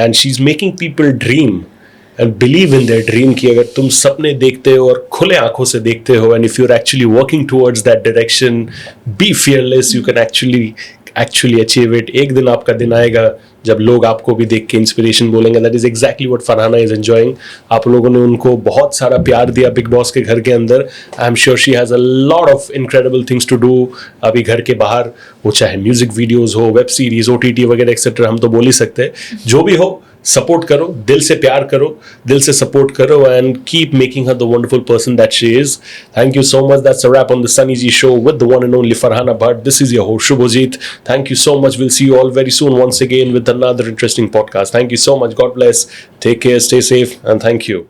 and she's making people dream and believe in their dream कि अगर तुम सपने देखते हो और खुले आंखों से देखते हो, and if you're actually working towards that direction, be fearless, you can actually actually achieve it. एक दिन आपका दिन आएगा जब लोग आपको भी देख के इंस्पिरेशन बोलेंगे. That is exactly what Farhana is enjoying. आप लोगों ने उनको बहुत सारा प्यार दिया बिग बॉस के घर के अंदर. I am sure she has a lot of incredible things to do अभी घर के बाहर, वो चाहे म्यूजिक वीडियोज हो, वेब सीरीज, OTT वगैरह एक्सेट्रा, हम तो बोल ही सकते हैं. जो भी हो, सपोर्ट करो, दिल से प्यार करो, दिल से सपोर्ट करो, and keep making her the wonderful person that she is. Thank you so much. That's a wrap on the Sunny G show with the one and only Farhana Bhatt. This is your host Shubhajit. Thank you so much. We'll see you all very soon once again with another interesting podcast. Thank you so much. God bless. Take care, stay safe, and thank you.